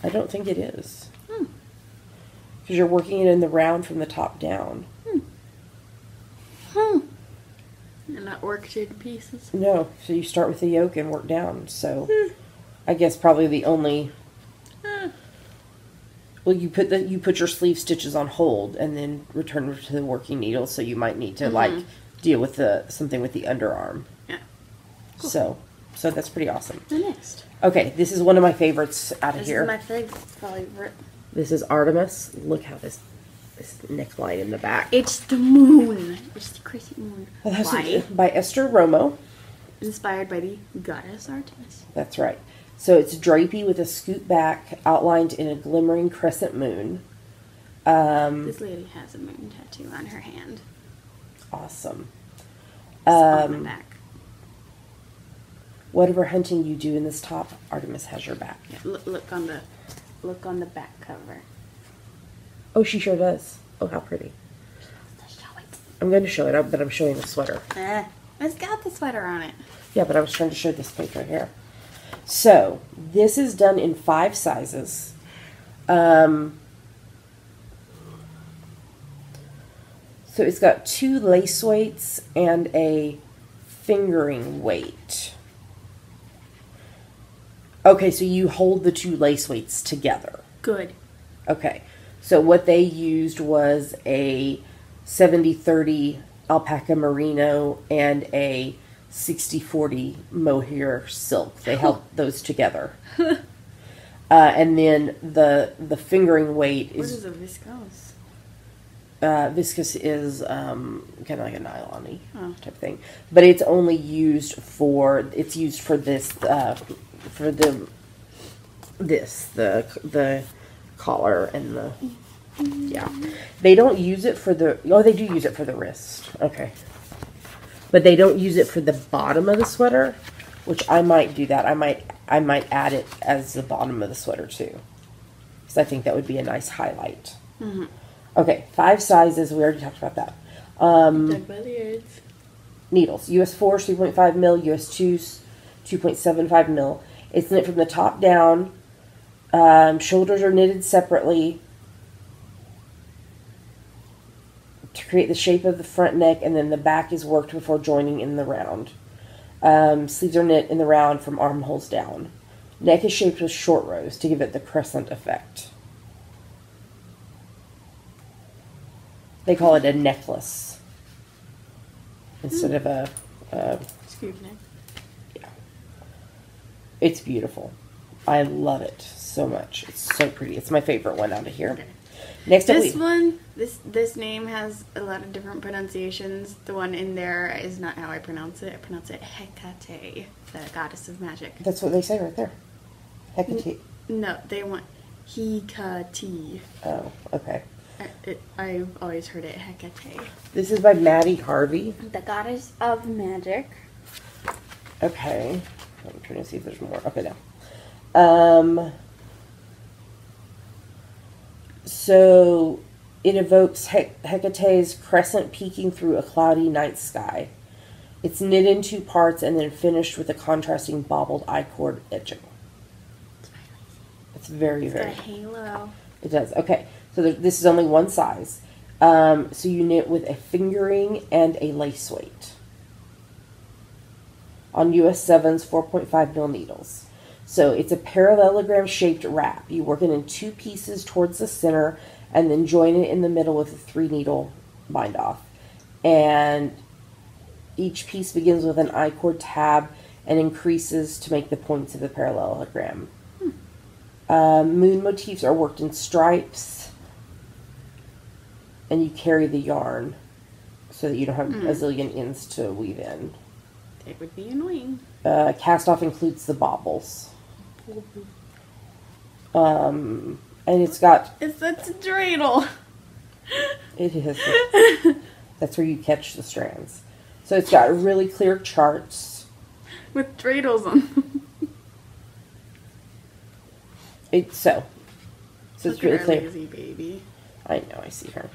I don't think it is. Because you're working it in the round from the top down. And not worked into pieces. No, so you start with the yoke and work down. So I guess probably the only... Well, you put your sleeve stitches on hold and then return to the working needle. So you might need to like deal with something with the underarm. Yeah. Cool. So that's pretty awesome. The next. Okay, this is one of my favorites out of This here. is my favorite. This is Artemis. Look how this neckline in the back. It's the moon. It's the crazy moon. Well, that's Why? by Esther Romo. Inspired by the goddess Artemis. That's right. So it's drapey with a scoop back outlined in a glimmering crescent moon. This lady has a moon tattoo on her hand. Awesome. It's on my back. Whatever hunting you do in this top, Artemis has your back. Yeah, look on the back cover. Oh, she sure does. Oh, how pretty. I'm going to show it, but I'm showing the sweater. It's got the sweater on it. Yeah, but I was trying to show this page right here. So, this is done in 5 sizes. So it's got 2 lace weights and a fingering weight. Okay, so you hold the 2 lace weights together. Good. Okay, so what they used was a 70-30 alpaca merino and a 60-40 mohair silk. They held those together. And then the fingering weight What is... is a viscose? Viscose is kind of like a nylon-y type thing. But it's only used for... It's used for this... for the collar and the... Yeah. They don't use it for the... Oh, they do use it for the wrist. Okay. But they don't use it for the bottom of the sweater, which I might do that. I might add it as the bottom of the sweater too, because I think that would be a nice highlight. Okay, 5 sizes. We already talked about that. Needles. US 4, 3.5 mil. US 2's 2.75 mil. It's knit from the top down. Shoulders are knitted separately to create the shape of the front neck, and then the back is worked before joining in the round. Sleeves are knit in the round from armholes down. Neck is shaped with short rows to give it the crescent effect. They call it a necklace instead of a Scoop neck. yeah. It's beautiful. I love it so much. It's so pretty. It's my favorite one out of here. Okay. Next up, This one, this name has a lot of different pronunciations. The one in there is not how I pronounce it. I pronounce it Hecate, the goddess of magic. that's what they say right there. Hecate. No, they want Hecate. Oh, okay. I've always heard it Hecate. This is by Maddie Harvey. The goddess of magic. Okay. I'm trying to see if there's more. Okay, now. So it evokes Hecate's crescent peeking through a cloudy night sky. It's knit in 2 parts and then finished with a contrasting bobbled I-cord edging. It's very, It's got very... a halo. It does. Okay, so this is only 1 size. So you knit with a fingering and a lace weight. On US 7's 4.5 mil needles. So it's a parallelogram shaped wrap. You work it in 2 pieces towards the center and then join it in the middle with a 3 needle bind off. And each piece begins with an I-cord tab and increases to make the points of the parallelogram. Moon motifs are worked in stripes, and you carry the yarn so that you don't have a zillion ends to weave in. It would be annoying. Cast off includes the baubles. And it's got... That's a dreidel. It is. That's where you catch the strands. So it's got really clear charts. With dreidels on them. So it's really clear. Lazy baby. I know, I see her.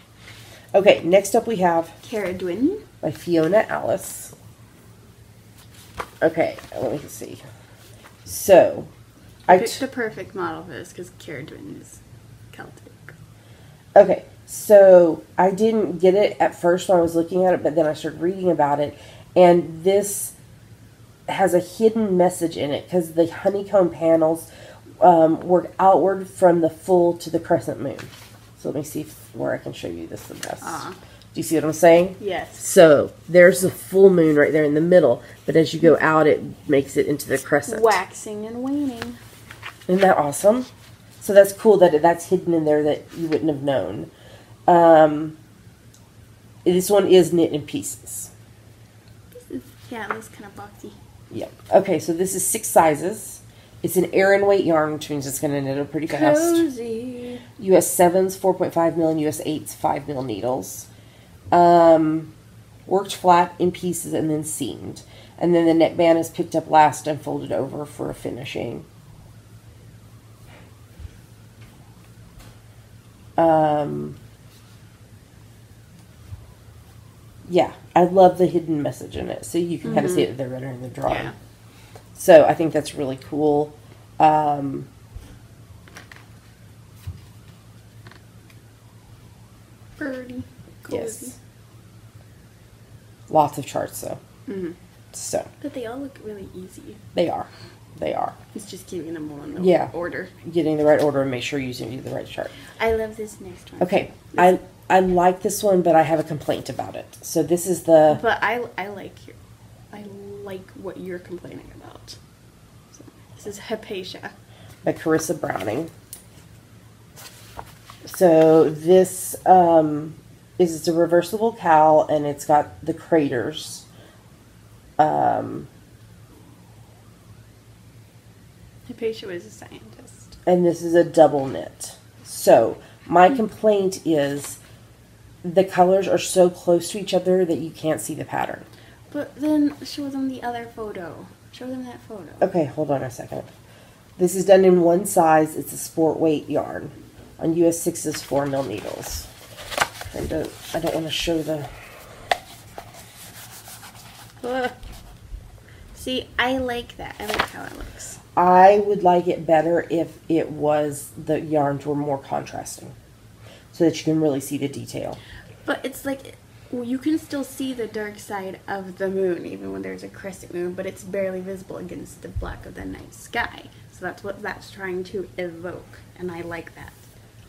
Okay, next up we have Caradwin by Fiona Alice. Okay, let me see. So, I picked the perfect model for this because Caradwin is Celtic. Okay, so I didn't get it at first when I was looking at it, but then I started reading about it, and this has a hidden message in it because the honeycomb panels work outward from the full to the crescent moon. So let me see where I can show you this the best. Do you see what I'm saying? Yes. So there's the full moon right there in the middle, but as you go out, it makes it into the crescent. Waxing and waning. Isn't that awesome? So that's cool that that's hidden in there that you wouldn't have known. This one is knit in pieces. Yeah, it looks kind of boxy. Yep. Okay, so this is 6 sizes. It's an Aran weight yarn, which means it's going to knit it pretty fast. Cozy. US 7s, 4.5 mil, and US 8s, 5 mil needles. Worked flat in pieces and then seamed. And then the neckband is picked up last and folded over for a finishing. Yeah, I love the hidden message in it. So you can kind of see it there better in the drawing. Yeah. So I think that's really cool. Birdie. Cozy. Yes. Lots of charts, though. So. But they all look really easy. They are. They are. It's just keeping them all in the order. Getting the right order and make sure you're using the right chart. I love this next one. Okay. I like this one, but I have a complaint about it. So this is the... But I like what you're complaining about. So this is Hypatia. By Carissa Browning. So this is a reversible cowl, and it's got the craters. Hypatia was a scientist. And this is a double knit. So my complaint is the colors are so close to each other that you can't see the pattern. But then show them the other photo. Show them that photo. Okay, hold on a second. This is done in one size. It's a sport weight yarn. On US 6's 4 mil needles. I don't want to show the... See, I like that. I like how it looks. I would like it better if it was, the yarns were more contrasting. So that you can really see the detail. But it's like, well, you can still see the dark side of the moon, even when there's a crescent moon, but it's barely visible against the black of the night sky. So that's what that's trying to evoke, and I like that.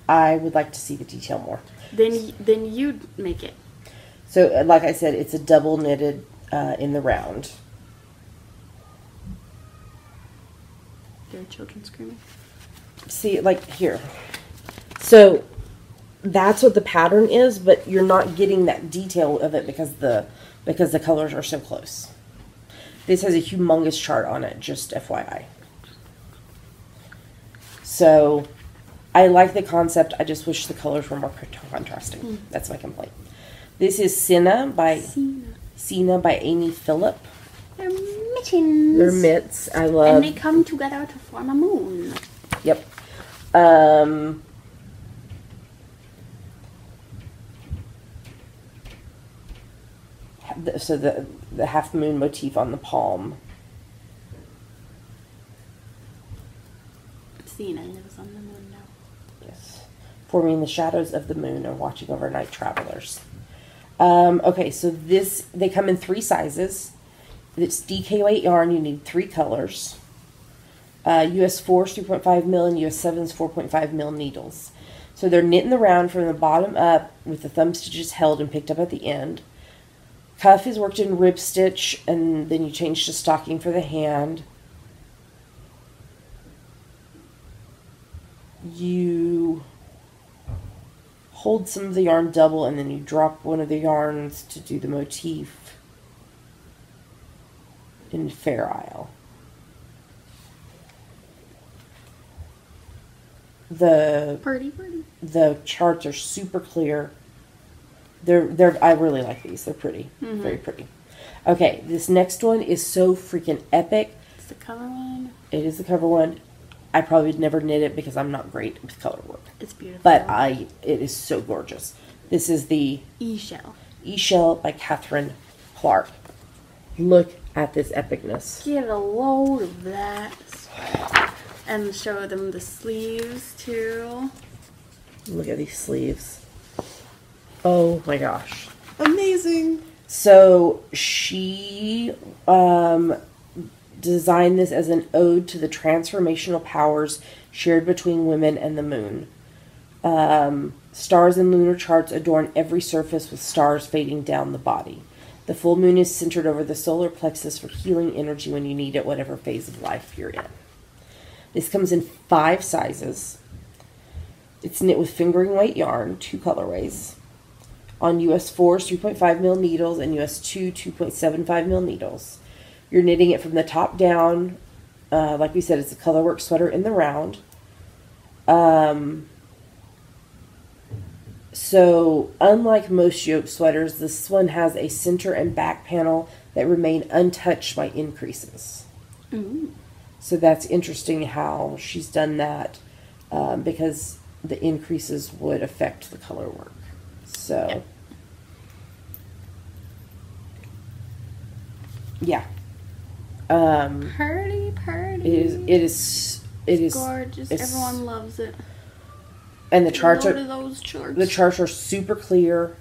I would like to see the detail more. Then you'd make it. So, like I said, it's a double knitted in the round. There are children screaming. See, like here. So, that's what the pattern is, but you're not getting that detail of it because the colors are so close. This has a humongous chart on it, just FYI. So, I like the concept. I just wish the colors were more contrasting. That's my complaint. This is Cinna by Amy Phillip. They're mittens. They're mitts. I love. And they come together to form a moon. Yep. So the half moon motif on the palm. Cinna lives on the moon now. Yes. Forming the shadows of the moon and watching over night travelers. Okay, so they come in 3 sizes. It's DK weight yarn. You need 3 colors. US 4's 3.5 mil and US 7's 4.5 mil needles. So they're knit in the round from the bottom up with the thumb stitches held and picked up at the end. Cuff is worked in rib stitch, and then you change to stocking for the hand. you hold some of the yarn double, and then you drop one of the yarns to do the motif in Fair Isle. Pretty. The charts are super clear. I really like these. They're pretty. Very pretty. Okay, this next one is so freaking epic. It's the cover one. It is the cover one. I probably would never knit it because I'm not great with color work. It's beautiful. But it is so gorgeous. This is the E-shell. E-shell by Catherine Clark. Look at this epicness. Get a load of that. And show them the sleeves too. Look at these sleeves. Oh my gosh. Amazing. So she designed this as an ode to the transformational powers shared between women and the moon. Stars and lunar charts adorn every surface with stars fading down the body. The full moon is centered over the solar plexus for healing energy when you need it, whatever phase of life you're in. This comes in 5 sizes. It's knit with fingering weight yarn, 2 colorways. On US 4 3.5 mil needles and US 2 2.75 mil needles. You're knitting it from the top down. Like we said, it's a colorwork sweater in the round. So unlike most yoke sweaters, this one has a center and back panel that remain untouched by increases. Ooh. So that's interesting how she's done that, because the increases would affect the color work. So, yeah. Pretty. It is gorgeous. Everyone loves it. And the charts Load of those charts. the charts are super clear.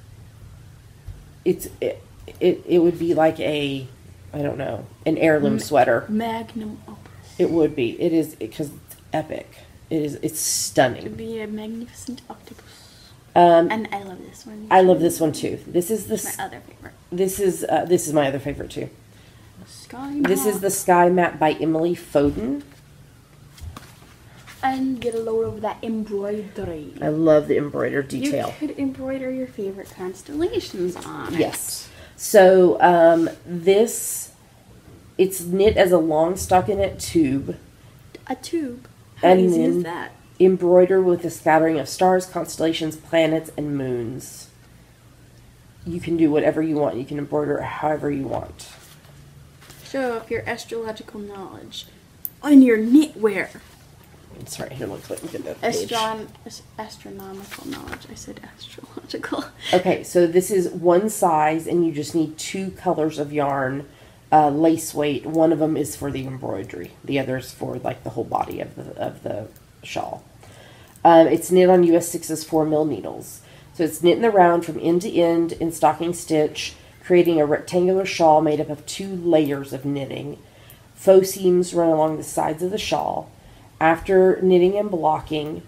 It would be like an heirloom sweater. Magnum opus. It would be. It is, because it's epic. It's It would stunning. be a magnificent octopus. And I love this one. I love this one too. This is My other favorite. This is my other favorite too. Sky This is the Sky Map by Emily Foden. And get a load of that embroidery. I love the embroidered detail. You could embroider your favorite constellations on it. Yes. So it's knit as a long stockinette tube. A tube. How And easy then is that? embroider with a scattering of stars, constellations, planets, and moons. You can do whatever you want. You can embroider however you want. Show off your astrological knowledge on your knitwear. It's right here. Look at that page. Astronomical knowledge. I said astrological. Okay, so this is one size, and you just need 2 colors of yarn, lace weight. One of them is for the embroidery. The other is for like the whole body of the shawl. It's knit on US 6's 4 mil needles. So it's knit in the round from end to end in stocking stitch, creating a rectangular shawl made up of 2 layers of knitting. Faux seams run along the sides of the shawl. After knitting and blocking,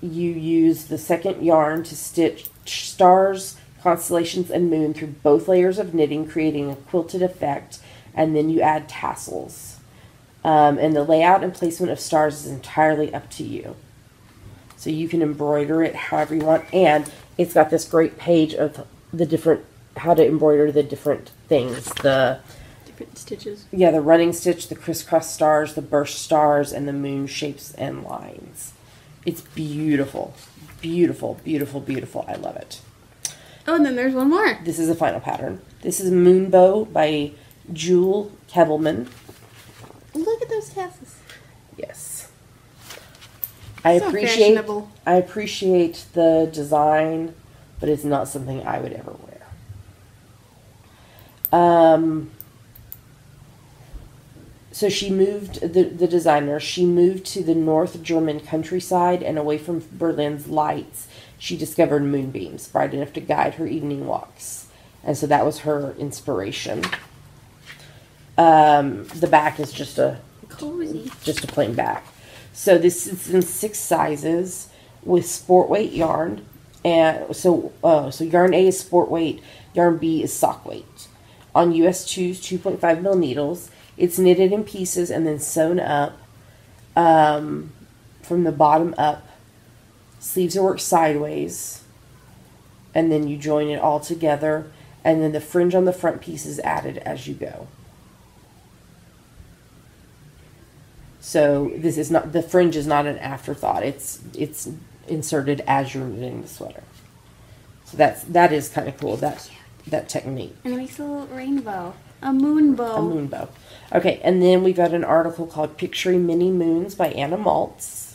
you use the second yarn to stitch stars, constellations, and moon through both layers of knitting, creating a quilted effect, and then you add tassels. And the layout and placement of stars is entirely up to you. So you can embroider it however you want, and it's got this great page of the different, how to embroider the different things. The Different stitches. Yeah, the running stitch, the crisscross stars, the burst stars, and the moon shapes and lines. It's beautiful. Beautiful, beautiful, beautiful. I love it. Oh, and then there's one more. This is a final pattern. This is Moonbow by Jewel Kettleman. Look at those tassels. Yes. So fashionable. I appreciate the design, but it's not something I would ever wear. So she moved, the designer, she moved to the North German countryside, and away from Berlin's lights, she discovered moonbeams, bright enough to guide her evening walks. And so that was her inspiration. The back is just a plain back. So this is in 6 sizes with sport weight yarn. And so yarn A is sport weight, yarn B is sock weight. On US 2's 2.5 mil needles. It's knitted in pieces and then sewn up. from the bottom up. Sleeves are worked sideways, and then you join it all together, and then the fringe on the front piece is added as you go. So this is not, the fringe is not an afterthought. It's inserted as you're knitting the sweater. So that is kind of cool, that technique. And it makes a little rainbow. A moon bow. A moon bow. Okay, and then we got an article called Picturing Mini Moons by Anna Maltz.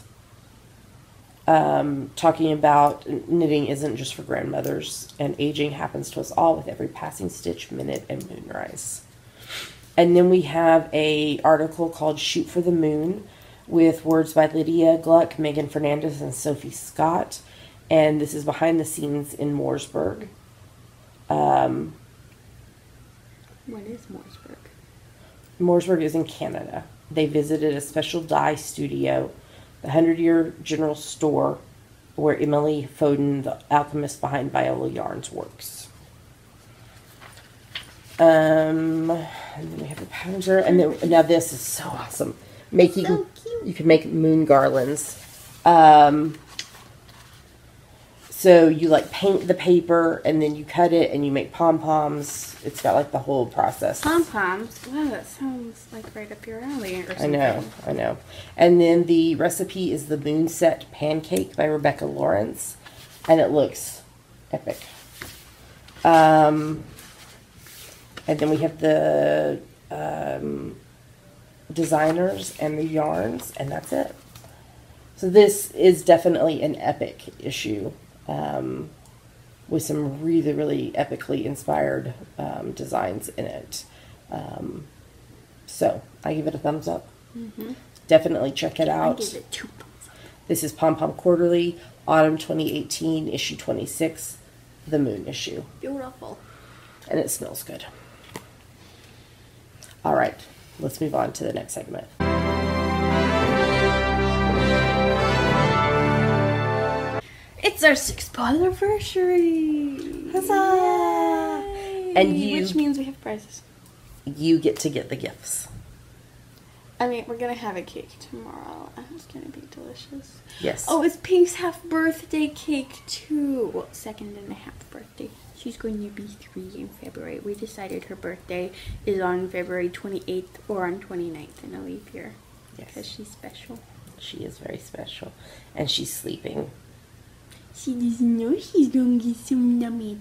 Talking about knitting isn't just for grandmothers, and aging happens to us all with every passing stitch, minute, and moonrise. And then we have a article called Shoot for the Moon with words by Lydia Gluck, Megan Fernandez, and Sophie Scott. And this is behind the scenes in Mooresburg. What is Mooresburg? Mooresburg is in Canada. They visited a special dye studio, the 100-Year General Store, where Emily Foden, the alchemist behind Viola Yarns, works. And then we have the patterns there. And then, now this is so awesome. Making, so cute. You can make moon garlands. So you like paint the paper and then you cut it and you make pom-poms. It's got like the whole process. Pom-poms? Wow, that sounds like right up your alley or something. I know. And then the recipe is the Moon Set Pancake by Rebecca Lawrence. And it looks epic. And then we have the designers and the yarns, and that's it. So this is definitely an epic issue. With some really, really epically inspired designs in it. So I give it a thumbs up. Mm-hmm. Definitely check it out. I give it 2 thumbs up. This is Pom Pom Quarterly, Autumn 2018, issue 26, the Moon issue. Beautiful. And it smells good. All right, let's move on to the next segment. It's our 6th Podiversary! Huzzah! Yay! And you, which means we have prizes. You get to get the gifts. I mean, we're gonna have a cake tomorrow, and it's gonna be delicious. Yes. Oh, it's Pink's half-birthday cake, too. Well, 2nd and a half birthday. She's going to be 3 in February. We decided her birthday is on February 28th or on 29th in a leap year. Yes. Because she's special. She is very special. And she's sleeping. She doesn't know she's going to get some yummy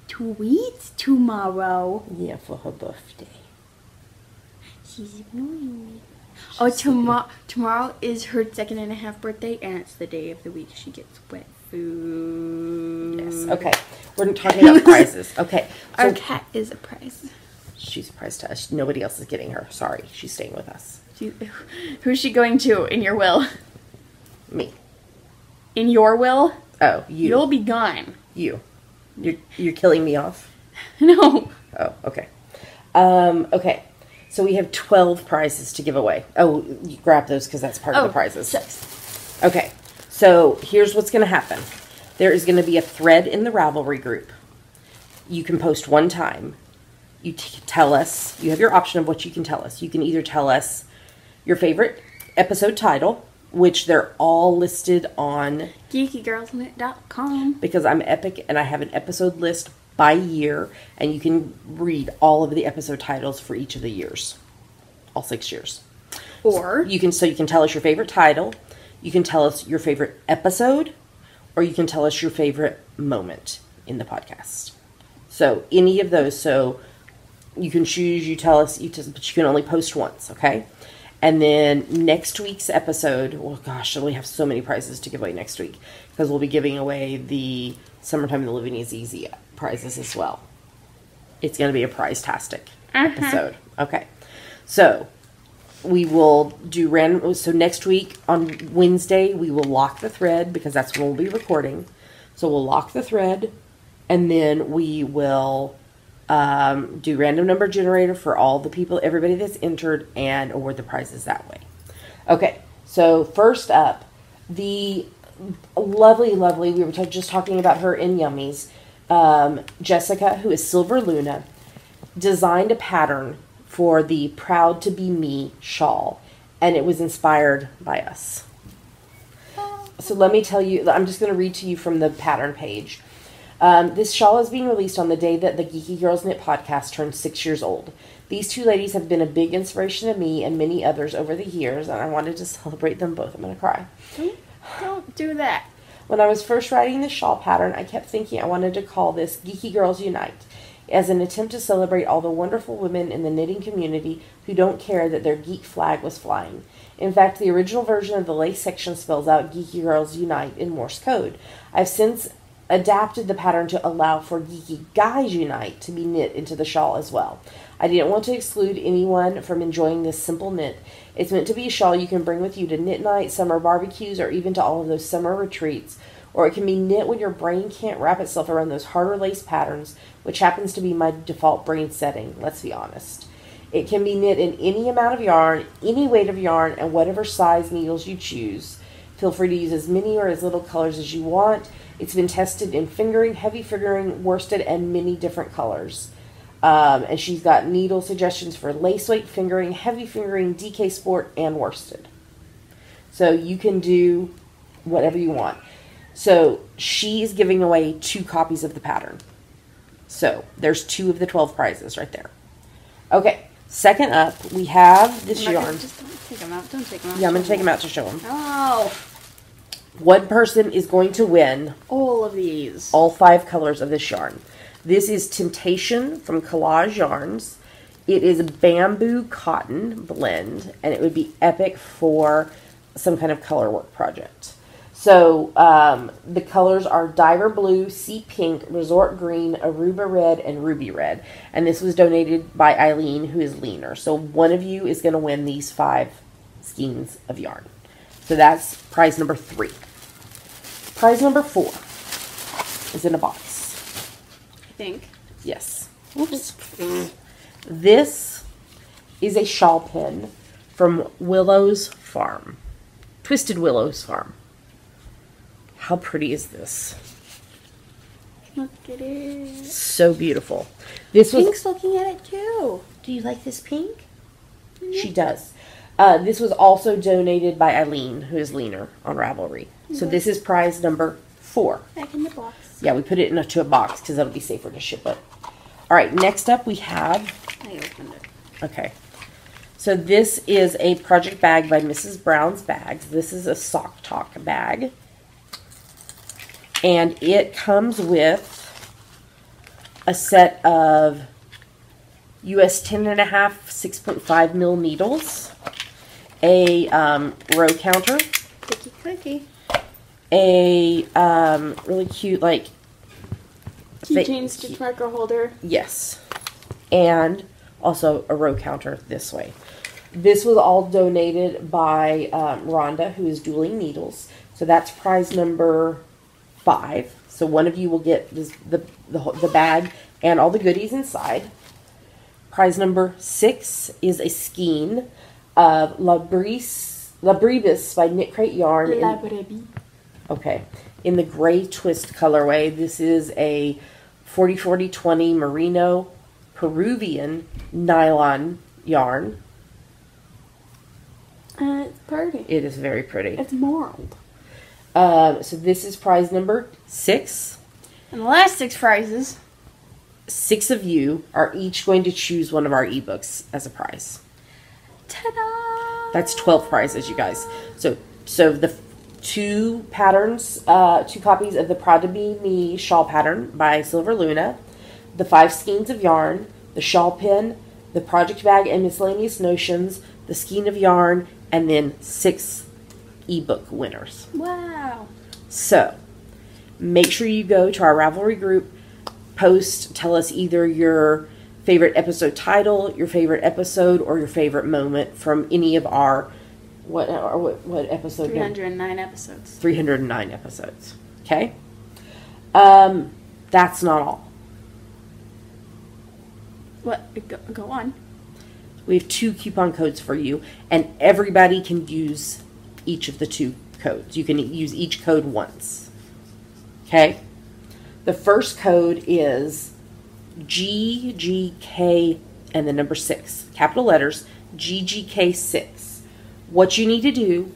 tweets tomorrow. Yeah, for her birthday. She's ignoring me. Oh, tomorrow is her 2nd and a half birthday, and it's the day of the week she gets wet food. Yes, okay. We're talking about prizes. Okay. So our cat is a prize. She's a prize to us. Nobody else is getting her. Sorry. She's staying with us. Who's she going to in your will? Me. In your will? Oh, you. You'll be gone. You. You're killing me off? No. Oh, okay. Okay. So we have 12 prizes to give away. Oh, you grab those because that's part of the prizes. 6. Okay. So here's what's going to happen. There is going to be a thread in the Ravelry group. You can post one time. You tell us. You have your option of what you can tell us. You can either tell us your favorite episode title, which they're all listed on GeekyGirlsKnit.com. because I'm epic and I have an episode list by year, and you can read all of the episode titles for each of the years, all 6 years. Or you can tell us your favorite title, you can tell us your favorite episode, or you can tell us your favorite moment in the podcast. So any of those. So you can choose. You tell us. But you can only post once. Okay. And then next week's episode, oh gosh, we have so many prizes to give away next week because we'll be giving away the Summertime in the Living is Easy prizes as well. It's going to be a prize-tastic episode. Okay. So we will do random. So next week on Wednesday, we will lock the thread because that's when we'll be recording. So we'll lock the thread and then we will do random number generator for all the people, everybody that's entered, and award the prizes that way. Okay, so first up, the lovely, we were just talking about her in Yummies. Jessica, who is Silver Luna, designed a pattern for the Proud to Be Me shawl, and it was inspired by us. So let me tell you, I'm just going to read to you from the pattern page. This shawl is being released on the day that the Geeky Girls Knit podcast turns 6 years old. These two ladies have been a big inspiration to me and many others over the years, and I wanted to celebrate them both. I'm going to cry. Don't do that. When I was first writing this shawl pattern, I kept thinking I wanted to call this Geeky Girls Unite, as an attempt to celebrate all the wonderful women in the knitting community who don't care that their geek flag was flying. In fact, the original version of the lace section spells out Geeky Girls Unite in Morse code. I've since adapted the pattern to allow for Geeky Guys Unite to be knit into the shawl as well. I didn't want to exclude anyone from enjoying this simple knit. It's meant to be a shawl you can bring with you to knit night, summer barbecues, or even to all of those summer retreats. Or it can be knit when your brain can't wrap itself around those harder lace patterns, which happens to be my default brain setting, let's be honest. It can be knit in any amount of yarn, any weight of yarn, and whatever size needles you choose. Feel free to use as many or as little colors as you want. It's been tested in fingering, heavy fingering, worsted, and many different colors. And she's got needle suggestions for lace weight fingering, heavy fingering, DK sport, and worsted. So you can do whatever you want. So she is giving away 2 copies of the pattern. So there's 2 of the 12 prizes right there. Okay, second up, we have this yarn. Just don't take them out. Don't take them out. Yeah, I'm going to take them out to show them. Oh. One person is going to win All of these. all 5 colors of this yarn. This is Temptation from Collage Yarns. It is a bamboo cotton blend, and it would be epic for some kind of color work project. So the colors are Diver Blue, Sea Pink, Resort Green, Aruba Red, and Ruby Red. And this was donated by Eileen, who is leaner. So one of you is going to win these 5 skeins of yarn. So that's prize number 3. Prize number 4 is in a box. I think. Yes. Oops. This is a shawl pin from Willow's Farm. Twisted Willow's Farm. How pretty is this? Look at it. So beautiful. This was. Pink's looking at it too. Do you like this pink? She does. This was also donated by Eileen, who is leaner on Ravelry. So this is prize number 4. Back in the box. Yeah, we put it into a box because that'll be safer to ship it. All right, next up we have. I opened it. Okay. So this is a project bag by Mrs. Brown's Bags. This is a Sock Talk bag. And it comes with a set of US 10.5, 6.5 mil needles, a row counter, Cookie. a really cute like Keychain stitch marker holder. Yes, and also a row counter this way. This was all donated by Rhonda, who is dueling needles. So that's prize number 5. So one of you will get this, the bag and all the goodies inside. Prize number 6 is a skein of Labribus by Knit Crate Yarn. Okay, in the gray twist colorway. This is a 40-40-20 merino Peruvian nylon yarn. It's pretty. It is very pretty. It's mold. So this is prize number 6. And the last 6 prizes. 6 of you are each going to choose one of our ebooks as a prize. Ta-da! That's 12 prizes, you guys. So the 2 patterns, 2 copies of the Proud to Be Me shawl pattern by Silver Luna, the 5 skeins of yarn, the shawl pin, the project bag and miscellaneous notions, the skein of yarn, and then 6 ebook winners. Wow. So make sure you go to our Ravelry group, post, tell us either your favorite episode title, your favorite episode, or your favorite moment from any of our what episode? 309 episodes. 309 episodes. Okay? That's not all. What? Go on. We have 2 coupon codes for you, and everybody can use each of the 2 codes. You can use each code once. Okay? The first code is GGK and the number 6. Capital letters, GGK6. What you need to do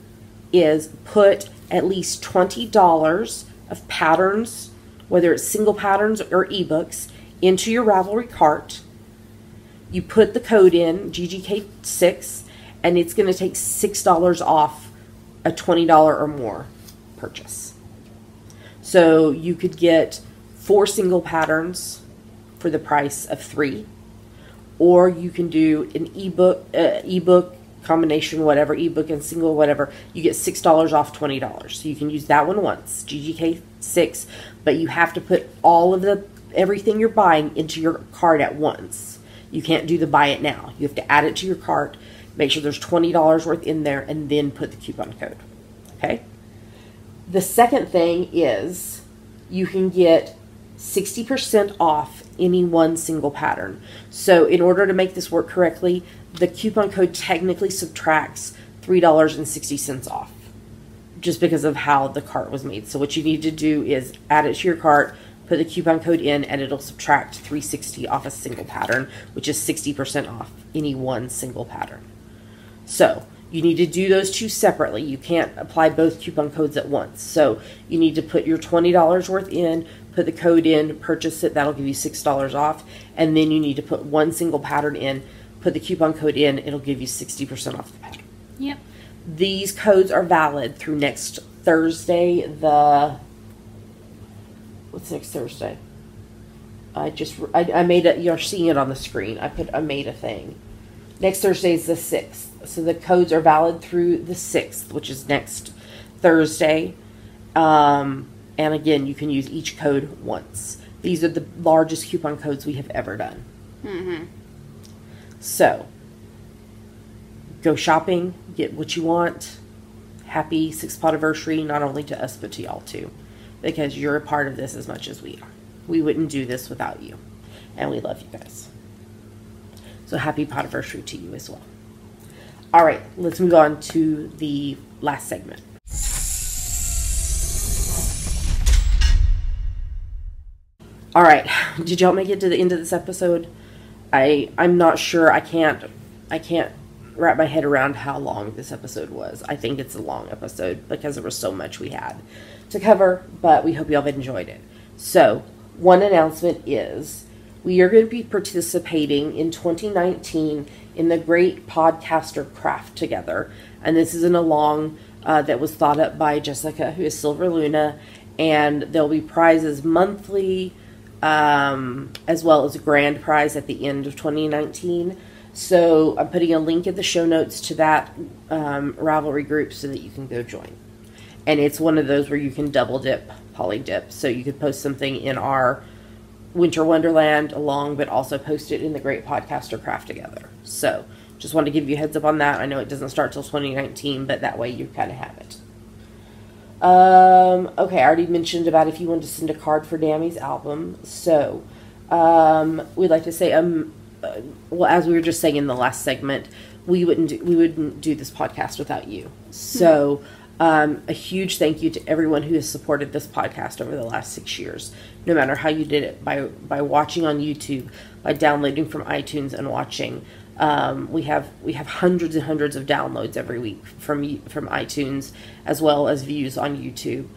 is put at least $20 of patterns, whether it's single patterns or ebooks, into your Ravelry cart. You put the code in, GGK6, and it's going to take $6 off a $20 or more purchase. So you could get 4 single patterns for the price of 3, or you can do an ebook combination, whatever, ebook and single, whatever. You get $6 off $20. So you can use that one once, GGK6, but you have to put all of everything you're buying into your cart at once. You can't do the buy it now. You have to add it to your cart, make sure there's $20 worth in there, and then put the coupon code. Okay? The second thing is you can get 60% off any one single pattern. So in order to make this work correctly, the coupon code technically subtracts $3.60 off, just because of how the cart was made. So what you need to do is add it to your cart, put the coupon code in, and it'll subtract $3.60 off a single pattern, which is 60% off any one single pattern. So you need to do those two separately. You can't apply both coupon codes at once. So you need to put your $20 worth in, put the code in, purchase it, that'll give you $6 off, and then you need to put one single pattern in, put the coupon code in, it'll give you 60% off the pattern. Yep. These codes are valid through next Thursday, what's next Thursday? I made it, you're seeing it on the screen. I made a thing. Next Thursday is the 6th. So the codes are valid through the 6th, which is next Thursday. And again, you can use each code once. These are the largest coupon codes we have ever done. Mm-hmm. So, go shopping, get what you want. Happy 6th Podiversary, not only to us, but to y'all too. Because you're a part of this as much as we are. We wouldn't do this without you. And we love you guys. So happy Podiversary to you as well. All right, let's move on to the last segment. All right, did y'all make it to the end of this episode? I'm not sure. I can't wrap my head around how long this episode was. I think it's a long episode because there was so much we had to cover, but we hope y'all have enjoyed it. So, one announcement is we are going to be participating in 2019 in the Great Podcaster Craft Together. And this is an along that was thought up by Jessica, who is Silver Luna. And there'll be prizes monthly, as well as a grand prize at the end of 2019. So I'm putting a link in the show notes to that Ravelry group so that you can go join. And it's one of those where you can double dip, poly dip. So you could post something in our Winter Wonderland along, but also post it in the Great Podcaster Craft Together. So just wanted to give you a heads up on that. I know it doesn't start till 2019, but that way you kind of have it. Okay, I already mentioned about if you want to send a card for Dammy's album. So we'd like to say, well, as we were just saying in the last segment, we wouldn't do this podcast without you. So a huge thank you to everyone who has supported this podcast over the last 6 years. No matter how you did it, by watching on YouTube, by downloading from iTunes and watching. We have hundreds and hundreds of downloads every week from iTunes, as well as views on YouTube.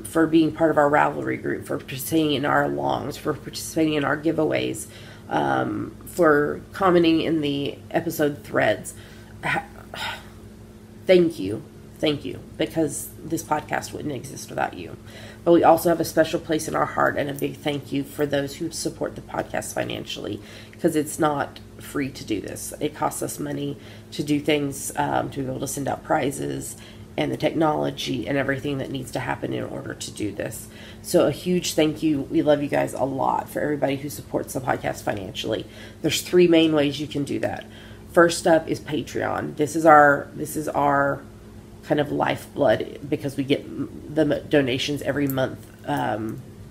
For being part of our Ravelry group, for participating in our alongs, for participating in our giveaways, for commenting in the episode threads. Thank you, because this podcast wouldn't exist without you. But we also have a special place in our heart and a big thank you for those who support the podcast financially, because it's not free to do this. It costs us money to do things, to be able to send out prizes and the technology and everything that needs to happen in order to do this. So a huge thank you. We love you guys a lot for everybody who supports the podcast financially. There's 3 main ways you can do that. First up is Patreon. This is our kind of lifeblood, because we get the donations every month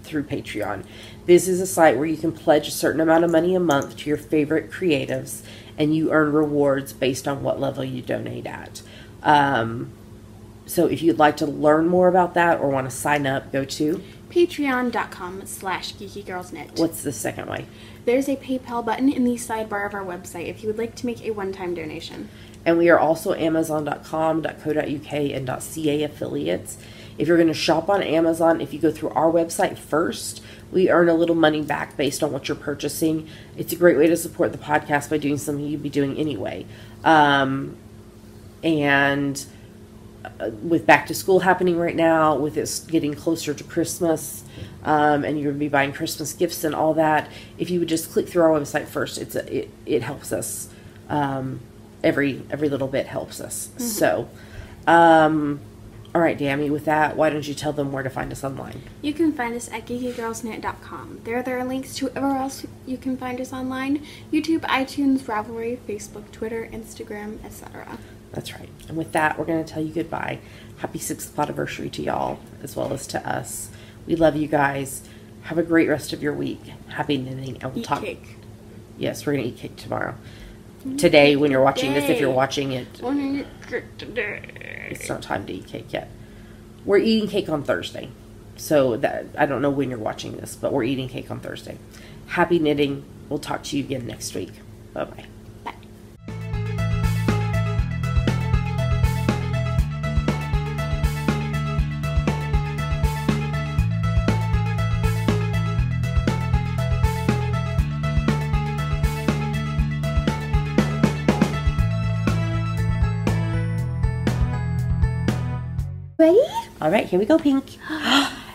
through Patreon. This is a site where you can pledge a certain amount of money a month to your favorite creatives, and you earn rewards based on what level you donate at. So if you'd like to learn more about that or want to sign up, go to Patreon.com/geekygirlsnet. What's the second way? There's a PayPal button in the sidebar of our website if you would like to make a one-time donation. And we are also Amazon.com, .co.uk, and .ca affiliates. If you're going to shop on Amazon, if you go through our website first, we earn a little money back based on what you're purchasing. It's a great way to support the podcast by doing something you'd be doing anyway. And with back to school happening right now, with it getting closer to Christmas, and you're going to be buying Christmas gifts and all that, if you would just click through our website first, it helps us. Every little bit helps us. Mm-hmm. So, all right, Dammy, with that, why don't you tell them where to find us online? You can find us at geekygirlsnet.com. There are links to wherever else you can find us online: YouTube, iTunes, Ravelry, Facebook, Twitter, Instagram, etc. That's right. And with that, we're going to tell you goodbye. Happy 6th Podiversary to y'all, as well as to us. We love you guys. Have a great rest of your week. Happy knitting, and we'll talk. Cake. Yes, we're going to eat cake tomorrow. Today, when you're watching this, if you're watching it, it's not time to eat cake yet. We're eating cake on Thursday. So that I don't know when you're watching this, but we're eating cake on Thursday. Happy knitting. We'll talk to you again next week. Bye-bye. Ready? All right, here we go, Pink.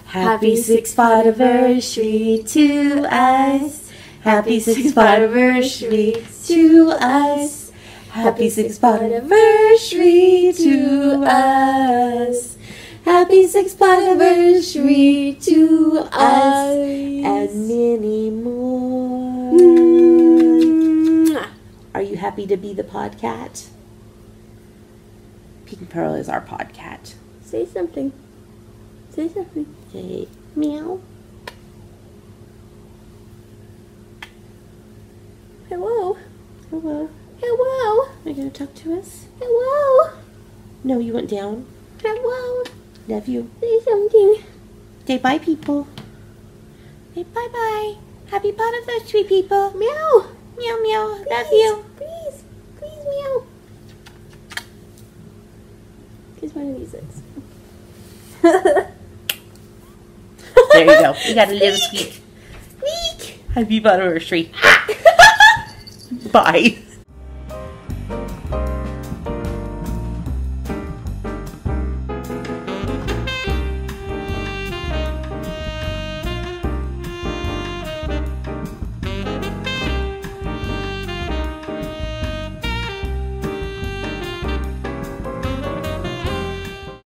Happy 6th Podiversary to us. Happy 6th Podiversary to us. Happy 6th Podiversary to us. Happy 6th Podiversary to us. And many more. Are you happy to be the podcat? Pink Pearl is our podcat. Say something. Say something. Say meow. Hello. Hello. Hello. Are you going to talk to us? Hello. No, you went down. Hello. Love you. Say something. Say bye, people. Say bye-bye. Happy Podiversary, people. Meow. Meow, meow. Please, Love you. Please. Please, meow. Here's one of these things. There you go. You got a little squeak. Squeak. Happy Podiversary. Bye.